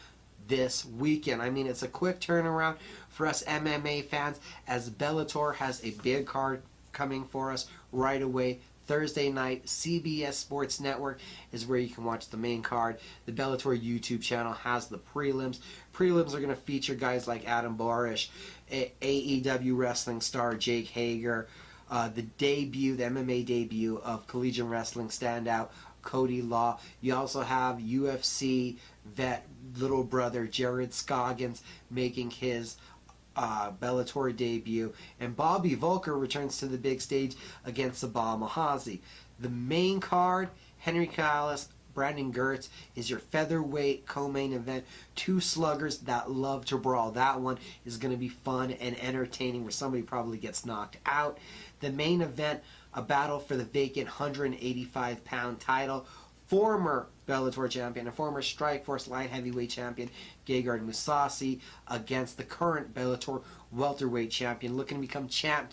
this weekend. I mean, it's a quick turnaround for us MMA fans as Bellator has a big card coming for us right away. Thursday night, CBS Sports Network is where you can watch the main card. The Bellator YouTube channel has the prelims. Prelims are going to feature guys like Adam Borish, AEW wrestling star Jake Hager, the MMA debut of collegiate wrestling standout Cody Law. You also have UFC vet little brother Jared Scoggins making his Bellator debut, and Bobby Volker returns to the big stage against Sabah Mahazi. The main card, Henry Callis, Brandon Gertz, is your featherweight co-main event. Two sluggers that love to brawl. That one is going to be fun and entertaining where somebody probably gets knocked out. The main event, a battle for the vacant 185-pound title. Former Bellator champion and former Strikeforce light heavyweight champion Gegard Mousasi against the current Bellator welterweight champion, looking to become champ,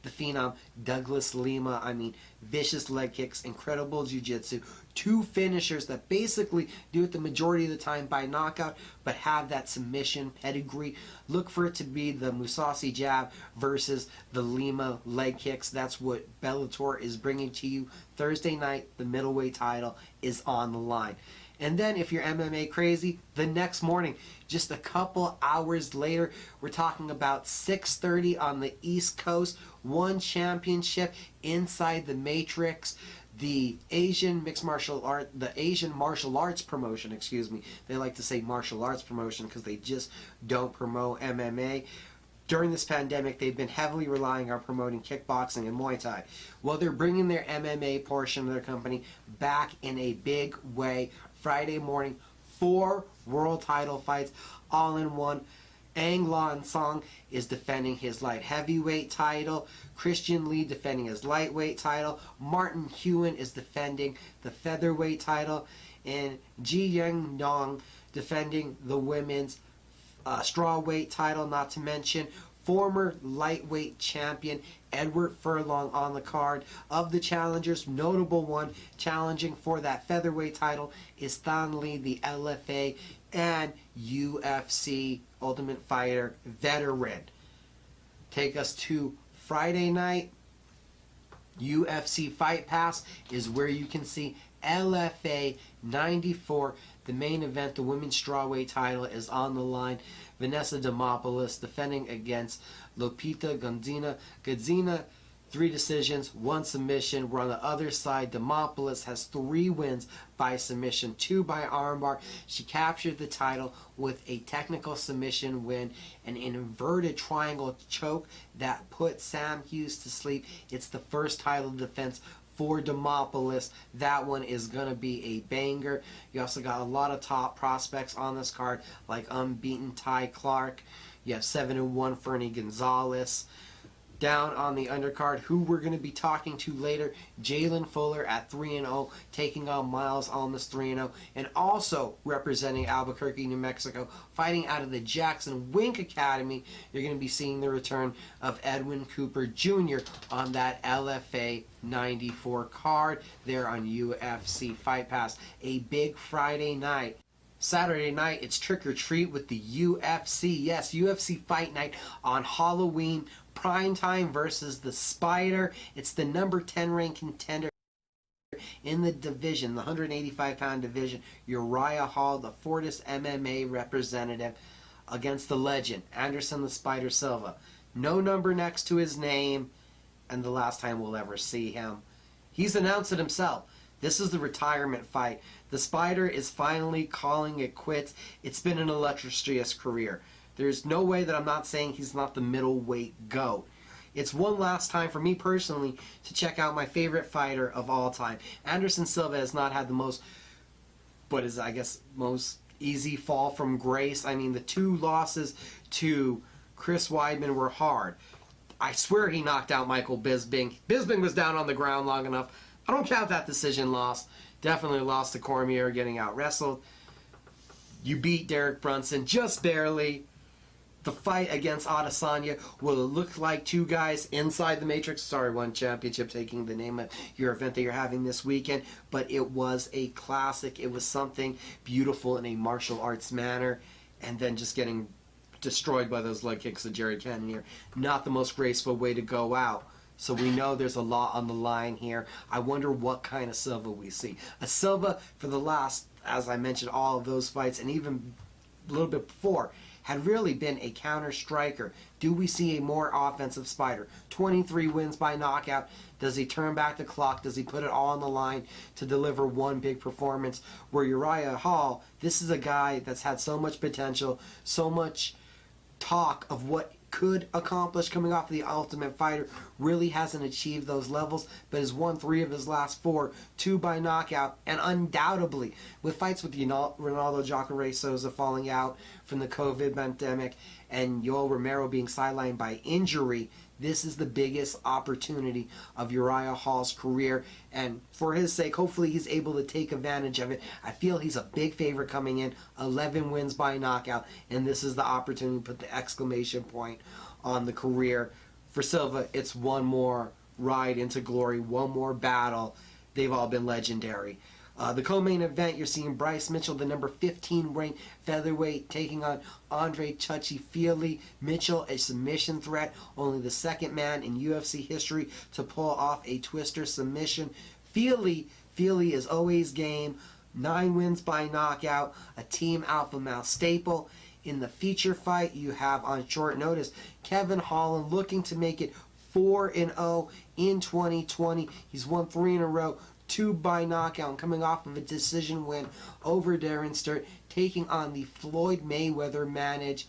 the phenom Douglas Lima. I mean, vicious leg kicks, incredible jiu-jitsu, two finishers that basically do it the majority of the time by knockout, but have that submission pedigree. Look for it to be the Mousasi jab versus the Lima leg kicks. That's what Bellator is bringing to you Thursday night. The middleweight title is on the line. And then if you're MMA crazy, the next morning, just a couple hours later, we're talking about 6:30 on the East Coast, one championship inside the Matrix. The Asian martial arts promotion, excuse me. They like to say martial arts promotion because they just don't promote MMA. During this pandemic, they've been heavily relying on promoting kickboxing and Muay Thai. Well, they're bringing their MMA portion of their company back in a big way. Friday morning, 4 world title fights all in one. Ang Lan Song is defending his light heavyweight title. Christian Lee defending his lightweight title. Martin Hewen is defending the featherweight title. And Ji Yang Dong defending the women's strawweight title, not to mention former lightweight champion Edward Furlong on the card. Of the challengers, notable one challenging for that featherweight title is Stan Lee, the LFA and UFC Ultimate Fighter veteran. Take us to Friday night. UFC Fight Pass is where you can see LFA 94. The main event, the women's strawweight title, is on the line. Vanessa Demopoulos defending against Lupita Godinez. Godinez, 3 decisions, 1 submission. We're on the other side. Demopoulos has 3 wins by submission, 2 by armbar. She captured the title with a technical submission win, an inverted triangle choke that put Sam Hughes to sleep. It's the first title defense for Demopoulos. That one is going to be a banger. You also got a lot of top prospects on this card, like unbeaten Ty Clark. You have 7-1 Fernie Gonzalez. Down on the undercard, who we're going to be talking to later, Jalen Fuller at 3-0, taking on Miles Almas 3-0, and also representing Albuquerque, New Mexico, fighting out of the Jackson Wink Academy. You're going to be seeing the return of Edwin Cooper Jr. on that LFA 94 card there on UFC Fight Pass. A big Friday night. Saturday night, it's trick or treat with the UFC. Yes, UFC Fight Night on Halloween. Prime time versus the Spider. It's the number 10 ranked contender in the division, the 185-pound division, Uriah Hall, the Fortis MMA representative, against the legend, Anderson the Spider Silva. No number next to his name, and the last time we'll ever see him. He's announced it himself. This is the retirement fight. The Spider is finally calling it quits. It's been an illustrious career. There's no way that I'm not saying he's not the middleweight GOAT. It's one last time for me personally to check out my favorite fighter of all time. Anderson Silva has not had the most, most easy fall from grace. I mean, the 2 losses to Chris Weidman were hard. I swear he knocked out Michael Bisping. Bisping was down on the ground long enough. I don't count that decision loss. Definitely lost to Cormier getting out wrestled. You beat Derek Brunson just barely. The fight against Adesanya will look like 2 guys inside the Matrix. Sorry, One Championship taking the name of your event that you're having this weekend. But it was a classic. It was something beautiful in a martial arts manner. And then just getting destroyed by those leg kicks of Jerry Cannonier. Not the most graceful way to go out. So we know there's a lot on the line here. I wonder what kind of Silva we see. A Silva for the last, as I mentioned, all of those fights, and even a little bit before, had really been a counter striker. Do we see a more offensive Spider? 23 wins by knockout. Does he turn back the clock? Does he put it all on the line to deliver one big performance? Where Uriah Hall, this is a guy that's had so much potential, so much talk of what could accomplish coming off of the Ultimate Fighter, really hasn't achieved those levels, but has won 3 of his last 4, 2 by knockout, and undoubtedly, with fights with Ronaldo Jacare Souza falling out from the COVID pandemic and Yoel Romero being sidelined by injury, this is the biggest opportunity of Uriah Hall's career, and for his sake, hopefully he's able to take advantage of it. I feel he's a big favorite coming in, 11 wins by knockout, and this is the opportunity to put the exclamation point on the career. For Silva, it's one more ride into glory, one more battle. They've all been legendary. The co-main event, you're seeing Bryce Mitchell, the number 15 ranked featherweight, taking on Andre Touchy-Feely. Mitchell, a submission threat, only the 2nd man in UFC history to pull off a twister submission. Feely is always game, 9 wins by knockout, a Team Alpha Male staple. In the feature fight, you have on short notice Kevin Holland looking to make it 4-0 in 2020. He's won 3 in a row. 2 by knockout, and coming off of a decision win over Darren Sturt, taking on the Floyd Mayweather-managed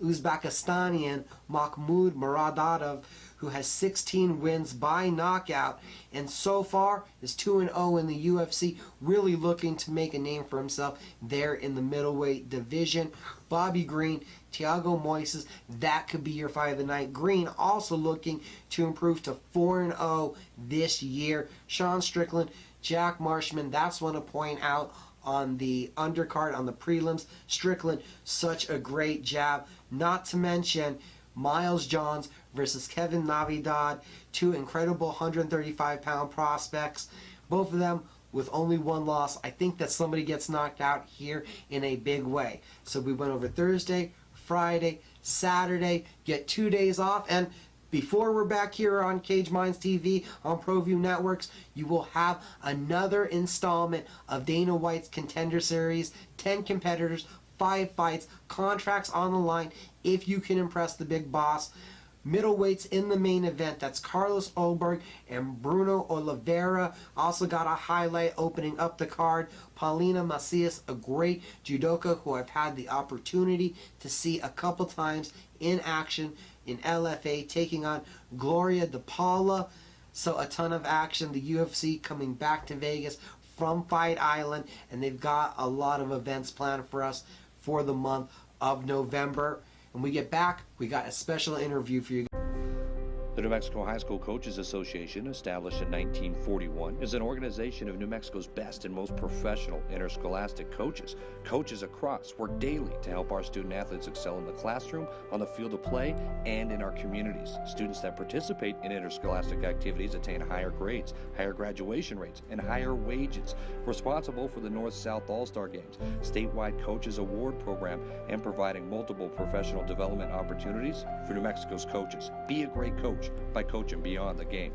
Uzbekistanian Mahmoud Muradov, who has 16 wins by knockout, and so far is 2-0 in the UFC, really looking to make a name for himself there in the middleweight division. Bobby Green, Thiago Moises, that could be your fight of the night. Green also looking to improve to 4-0 this year. Sean Strickland, Jack Marshman, that's one to point out on the undercard, on the prelims. Strickland, such a great jab. Not to mention Miles Johns versus Kevin Navidad, 2 incredible 135-pound prospects. Both of them with only 1 loss. I think that somebody gets knocked out here in a big way. So we went over Thursday, Friday, Saturday, get 2 days off, and before we're back here on Cage Minds TV on ProView Networks, you will have another installment of Dana White's Contender Series, 10 competitors, 5 fights, contracts on the line if you can impress the big boss. Middleweights in the main event, that's Carlos Oberg and Bruno Oliveira. Also got a highlight opening up the card. Paulina Macias, a great judoka who I've had the opportunity to see a couple times in action in LFA, taking on Gloria DePaula. So a ton of action. The UFC coming back to Vegas from Fight Island, and they've got a lot of events planned for us for the month of November. When we get back, we got a special interview for you. The New Mexico High School Coaches Association, established in 1941, is an organization of New Mexico's best and most professional interscholastic coaches. Coaches across work daily to help our student athletes excel in the classroom, on the field of play, and in our communities. Students that participate in interscholastic activities attain higher grades, higher graduation rates, and higher wages. Responsible for the North-South All-Star Games, statewide Coaches Award Program, and providing multiple professional development opportunities for New Mexico's coaches. Be a great coach by coaching beyond the game.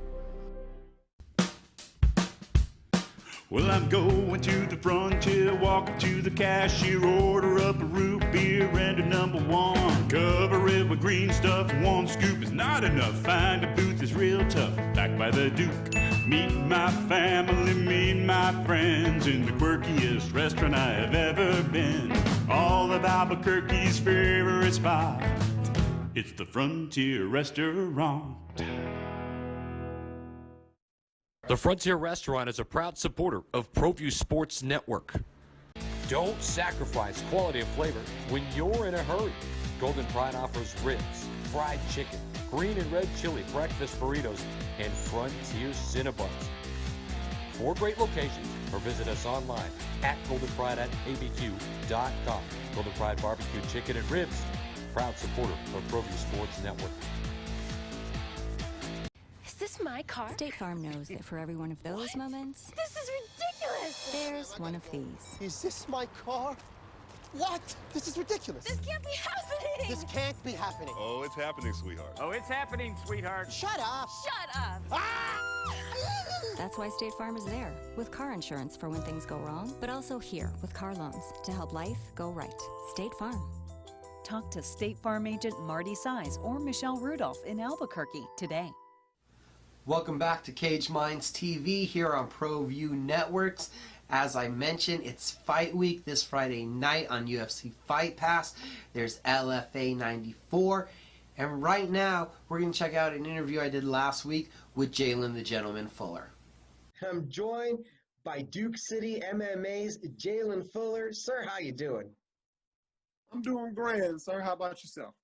Well, I'm going to the frontier, walk up to the cashier, order up a root beer and a number one. Cover it with green stuff, one scoop is not enough. Find a booth is real tough, back by the Duke. Meet my family, meet my friends in the quirkiest restaurant I have ever been. All of Albuquerque's favorite spot, it's the Frontier Restaurant. The Frontier Restaurant is a proud supporter of ProView Sports Network. Don't sacrifice quality and flavor when you're in a hurry. Golden Pride offers ribs, fried chicken, green and red chili breakfast burritos, and Frontier Cinnabons. 4 great locations, or visit us online at goldenpride@abq.com. Golden Pride Barbecue Chicken and Ribs, proud supporter of ProView Sports Network. Is this my car? State Farm knows that for every one of those moments, This is ridiculous. there's one of these. Is this my car? What? This is ridiculous. This can't be happening. This can't be happening. Oh, it's happening, sweetheart. Oh, it's happening, sweetheart. Shut up. Shut up. That's why State Farm is there, with car insurance for when things go wrong, but also here with car loans to help life go right. State Farm. Talk to State Farm agent Marty Size or Michelle Rudolph in Albuquerque today. Welcome back to Cage Minds TV here on ProView Networks. As I mentioned, it's Fight Week this Friday night on UFC Fight Pass. There's LFA 94. And right now, we're going to check out an interview I did last week with Jalen the Gentleman Fuller. I'm joined by Duke City MMA's Jalen Fuller. Sir, how you doing? I'm doing grand, sir. How about yourself?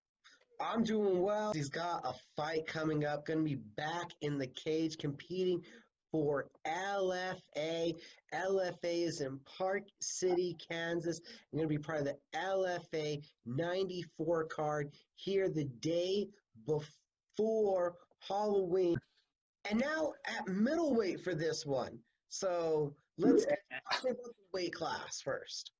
I'm doing well. He's got a fight coming up, going to be back in the cage competing for LFA. LFA is in Park City, Kansas. I'm going to be part of the LFA 94 card here the day before Halloween. And now at middleweight for this one. So let's talk about the weight class first.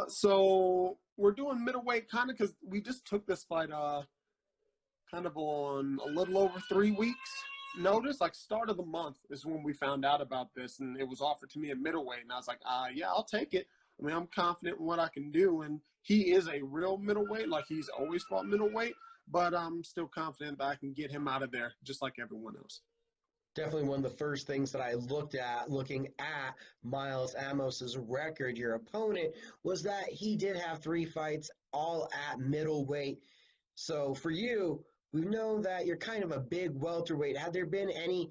So we're doing middleweight kind of because we just took this fight kind of on a little over 3 weeks notice. Like start of the month is when we found out about this, and it was offered to me at middleweight, and I was like, yeah, I'll take it. I mean, I'm confident in what I can do, and he is a real middleweight, like he's always fought middleweight, but I'm still confident that I can get him out of there just like everyone else. Definitely one of the first things that I looked at looking at Miles Amos's record, your opponent, was that he did have 3 fights all at middleweight. So for you, we know that you're kind of a big welterweight. Have there been any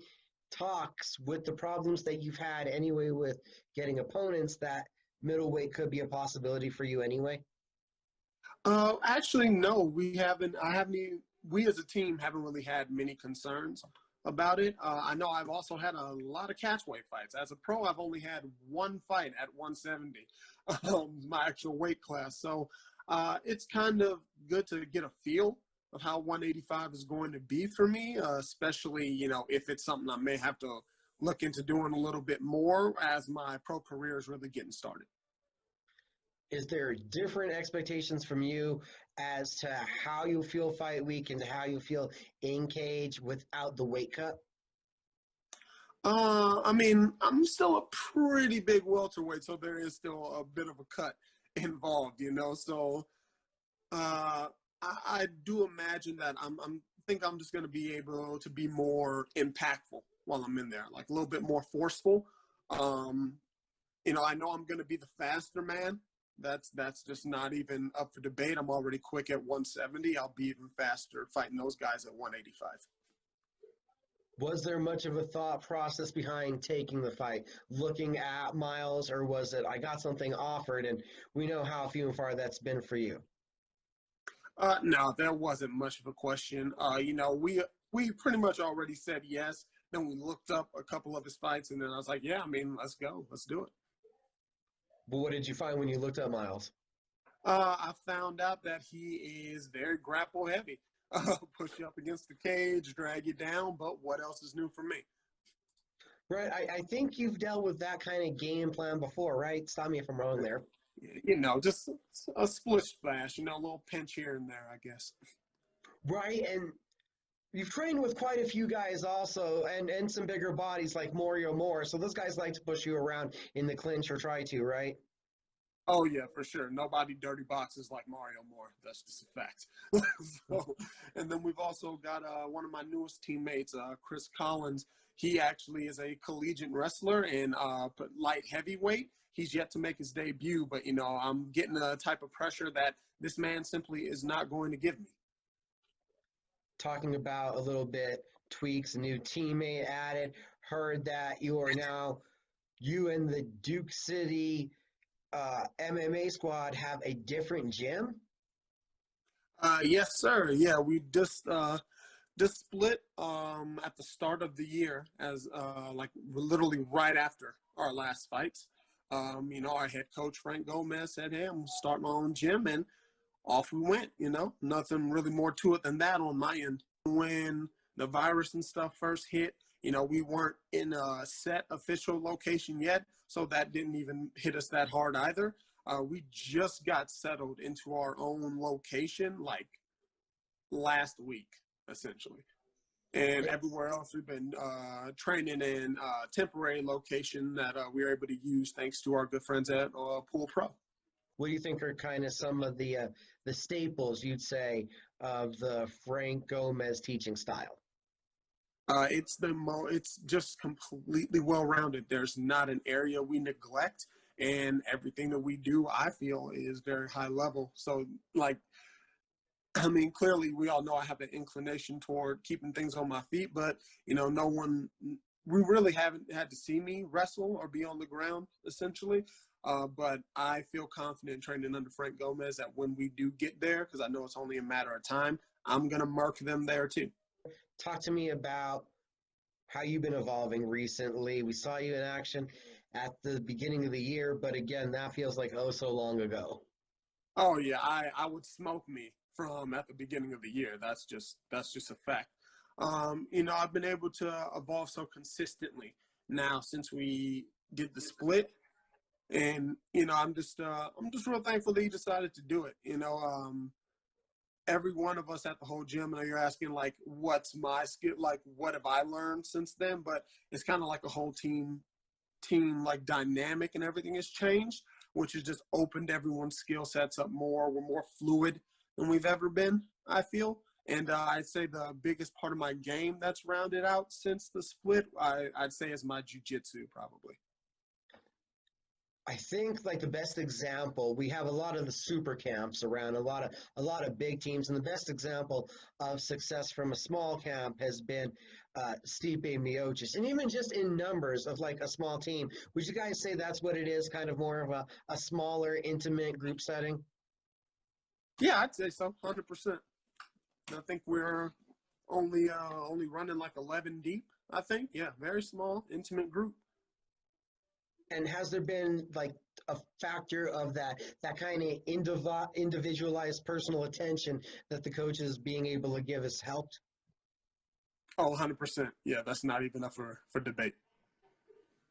talks with the problems that you've had anyway with getting opponents that middleweight could be a possibility for you anyway? Actually, no, we haven't. We as a team haven't really had many concerns about it. I know I've also had a lot of catchweight fights. As a pro, I've only had 1 fight at 170, my actual weight class. So it's kind of good to get a feel of how 185 is going to be for me, especially, if it's something I may have to look into doing a little bit more as my pro career is really getting started. Is there different expectations from you as to how you feel fight week and how you feel in cage without the weight cut? I mean, I'm still a pretty big welterweight, so there is still a bit of a cut involved, So I do imagine that I think I'm just going to be able to be more impactful while I'm in there, like a little bit more forceful. I know I'm going to be the faster man. That's just not even up for debate. I'm already quick at 170. I'll be even faster fighting those guys at 185. Was there much of a thought process behind taking the fight, looking at Miles, or was it I got something offered and we know how few and far that's been for you? No, there wasn't much of a question. We pretty much already said yes. Then we looked up a couple of his fights, and then I was like, yeah, I mean, let's go. Let's do it. But what did you find when you looked up Miles? I found out that he is very grapple heavy. Push you up against the cage, drag you down, but what else is new for me? Right, I think you've dealt with that kind of game plan before, right? Stop me if I'm wrong there. Just a split splash, a little pinch here and there, I guess. Right, and You've trained with quite a few guys also, and some bigger bodies like Mario Moore. So those guys like to push you around in the clinch or try to, right? Oh yeah, for sure. Nobody dirty boxes like Mario Moore. That's just a fact. So, and then we've also got one of my newest teammates, Chris Collins. He actually is a collegiate wrestler in light heavyweight. He's yet to make his debut, but I'm getting a type of pressure that this man simply is not going to give me. Talking about a little bit tweaks, a new teammate added. Heard that you and the Duke City MMA squad have a different gym. Yes, sir. Yeah, we just split at the start of the year, as like literally right after our last fights. Our head coach Frank Gomez said, "Hey, I'm gonna start my own gym," and off we went. Nothing really more to it than that on my end. When the virus and stuff first hit, we weren't in a set official location yet, so that didn't even hit us that hard either. We just got settled into our own location like last week, essentially. And everywhere else, we've been training in a temporary location that we were able to use thanks to our good friends at Pool Pro. What do you think are kind of some of the staples, you'd say, of the Frank Gomez teaching style? It's just completely well-rounded. There's not an area we neglect, and everything that we do, I feel, is very high level. So, clearly we all know I have an inclination toward keeping things on my feet, but, we really haven't had to see me wrestle or be on the ground, essentially. But I feel confident training under Frank Gomez that when we do get there, because I know it's only a matter of time, I'm going to mark them there too. Talk to me about how you've been evolving recently. We saw you in action at the beginning of the year, but again, that feels like oh so long ago. Oh yeah, I would smoke me from at the beginning of the year. That's just a fact. I've been able to evolve so consistently now since we did the split. And, I'm just real thankful that he decided to do it. Every one of us at the whole gym, and you're asking like, what's my skill? Like, what have I learned since then? But it's kind of like a whole team like dynamic and everything has changed, which has just opened everyone's skill sets up more. We're more fluid than we've ever been, I feel. And I'd say the biggest part of my game that's rounded out since the split, I'd say is my jiu-jitsu probably. I think like the best example, we have a lot of the super camps around, a lot of big teams, and the best example of success from a small camp has been Stipe Miocic. And even just in numbers of like a small team, would you guys say that's what it is, kind of more of a smaller, intimate group setting? Yeah, I'd say so, 100%. I think we're only running like 11 deep, I think. Yeah, very small, intimate group. And has there been like a factor of that kind of individualized personal attention that the coaches being able to give has helped? Oh, 100%. Yeah, that's not even up for debate.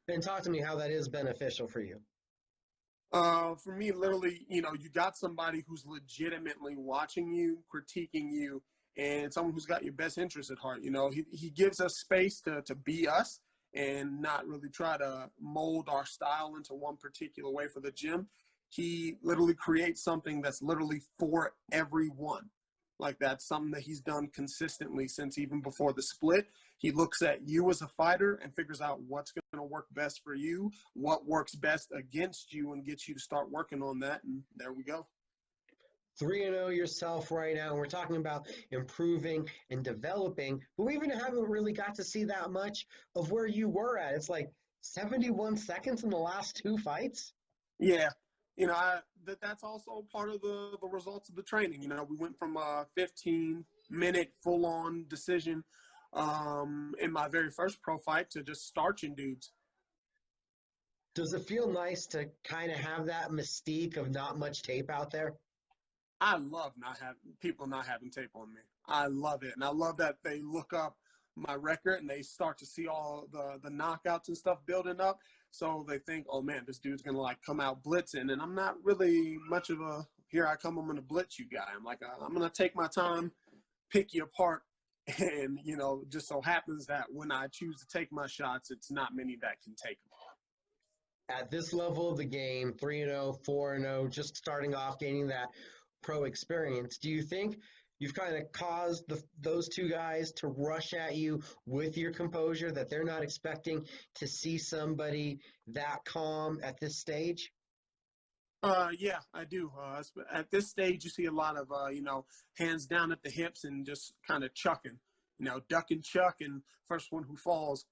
And talk to me how that is beneficial for you. For me, literally, you got somebody who's legitimately watching you, critiquing you, and someone who's got your best interest at heart. He gives us space to be us and not really try to mold our style into one particular way for the gym. He literally creates something that's literally for everyone. Like that's something that he's done consistently since even before the split. He looks at you as a fighter and figures out what's going to work best for you, what works best against you, and gets you to start working on that. And there we go. 3-0 yourself right now, and we're talking about improving and developing, but we even haven't really got to see that much of where you were at. It's like 71 seconds in the last two fights. Yeah. That's also part of the results of the training. We went from a 15-minute full-on decision in my very first pro fight to just starching dudes. Does it feel nice to kind of have that mystique of not much tape out there? I love people not having tape on me. I love it. And I love that they look up my record and they start to see all the knockouts and stuff building up. So they think, oh man, this dude's going to like come out blitzing. And I'm not really much of a, here I come, I'm going to blitz you guy. I'm like, I'm going to take my time, pick you apart, And, just so happens that when I choose to take my shots, it's not many that can take them. At this level of the game, 3-0, 4-0, just starting off, gaining that pro experience, do you think you've kind of caused those two guys to rush at you with your composure, that they're not expecting to see somebody that calm at this stage? Yeah, I do. At this stage, you see a lot of, hands down at the hips and just kind of chucking, duck and chuck, and first one who falls,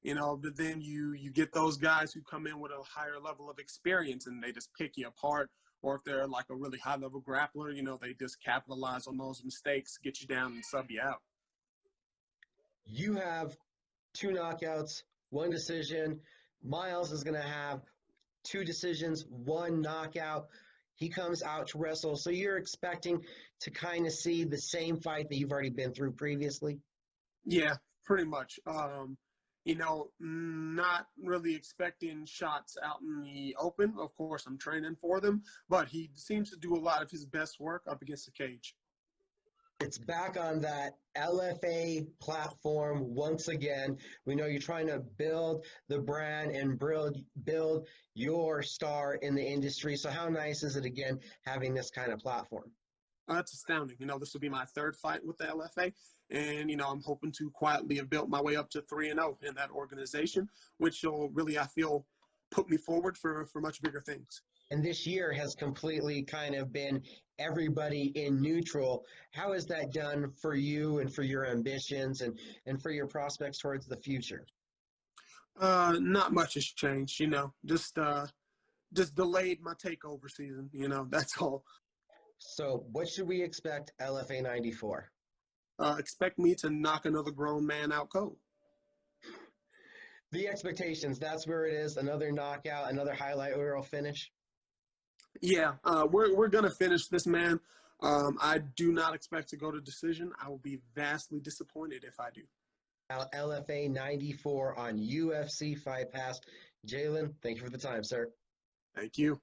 but then you get those guys who come in with a higher level of experience and they just pick you apart. Or if they're like a really high level grappler, they just capitalize on those mistakes, get you down and sub you out. You have 2 knockouts, 1 decision. Miles is going to have 2 decisions, 1 knockout. He comes out to wrestle. So you're expecting to kind of see the same fight that you've already been through previously? Yeah, pretty much. Not really expecting shots out in the open. Of course, I'm training for them, but he seems to do a lot of his best work up against the cage. It's back on that LFA platform once again. We know you're trying to build the brand and build your star in the industry. So how nice is it, again, having this kind of platform? That's astounding. This will be my 3rd fight with the LFA. And, I'm hoping to quietly have built my way up to 3-0 in that organization, which will really, I feel, put me forward for much bigger things. And this year has completely kind of been everybody in neutral. How has that done for you and for your ambitions and for your prospects towards the future? Not much has changed, just delayed my takeover season, that's all. So what should we expect LFA 94? Expect me to knock another grown man out cold. The expectations, that's where it is. Another knockout, another highlight reel finish. Yeah, we're going to finish this, man. I do not expect to go to decision. I will be vastly disappointed if I do. LFA 94 on UFC Fight Pass. Jalen, thank you for the time, sir. Thank you.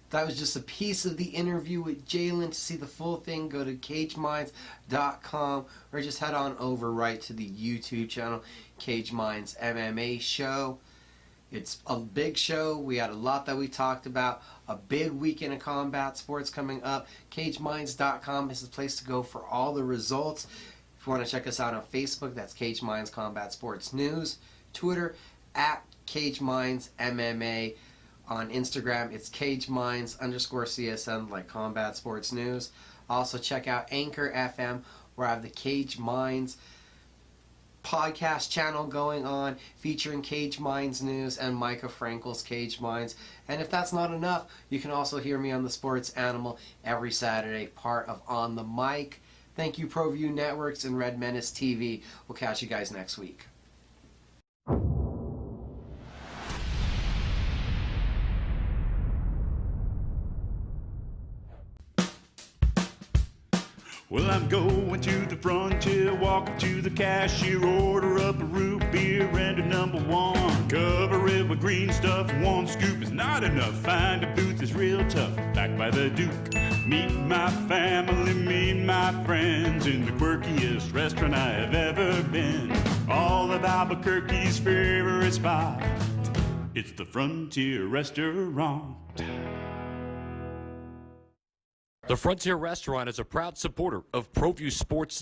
That was just a piece of the interview with Jalen. To see the full thing, go to cageminds.com or just head on over right to the YouTube channel, Cage Minds MMA Show. It's a big show. We had a lot that we talked about. A big weekend of combat sports coming up. CageMinds.com is the place to go for all the results. If you want to check us out on Facebook, that's Cage Minds Combat Sports News. Twitter, at Cage Minds MMA. On Instagram, it's CageMinds_CSN, like Combat Sports News. Also, check out Anchor FM, where I have the Cage Minds podcast channel going on, featuring Cage Minds News and Micah Frankel's Cage Minds. And if that's not enough, you can also hear me on the Sports Animal every Saturday, part of On the Mic. Thank you, ProView Networks and Red Menace TV. We'll catch you guys next week. Well, I'm going to the frontier, walking to the cashier, order up a root beer and a number 1. Cover it with green stuff, 1 scoop is not enough. Find a booth is real tough, back by the Duke. Meet my family, meet my friends in the quirkiest restaurant I have ever been. All of Albuquerque's favorite spot, it's the Frontier Restaurant. The Frontier Restaurant is a proud supporter of ProView Sports Network.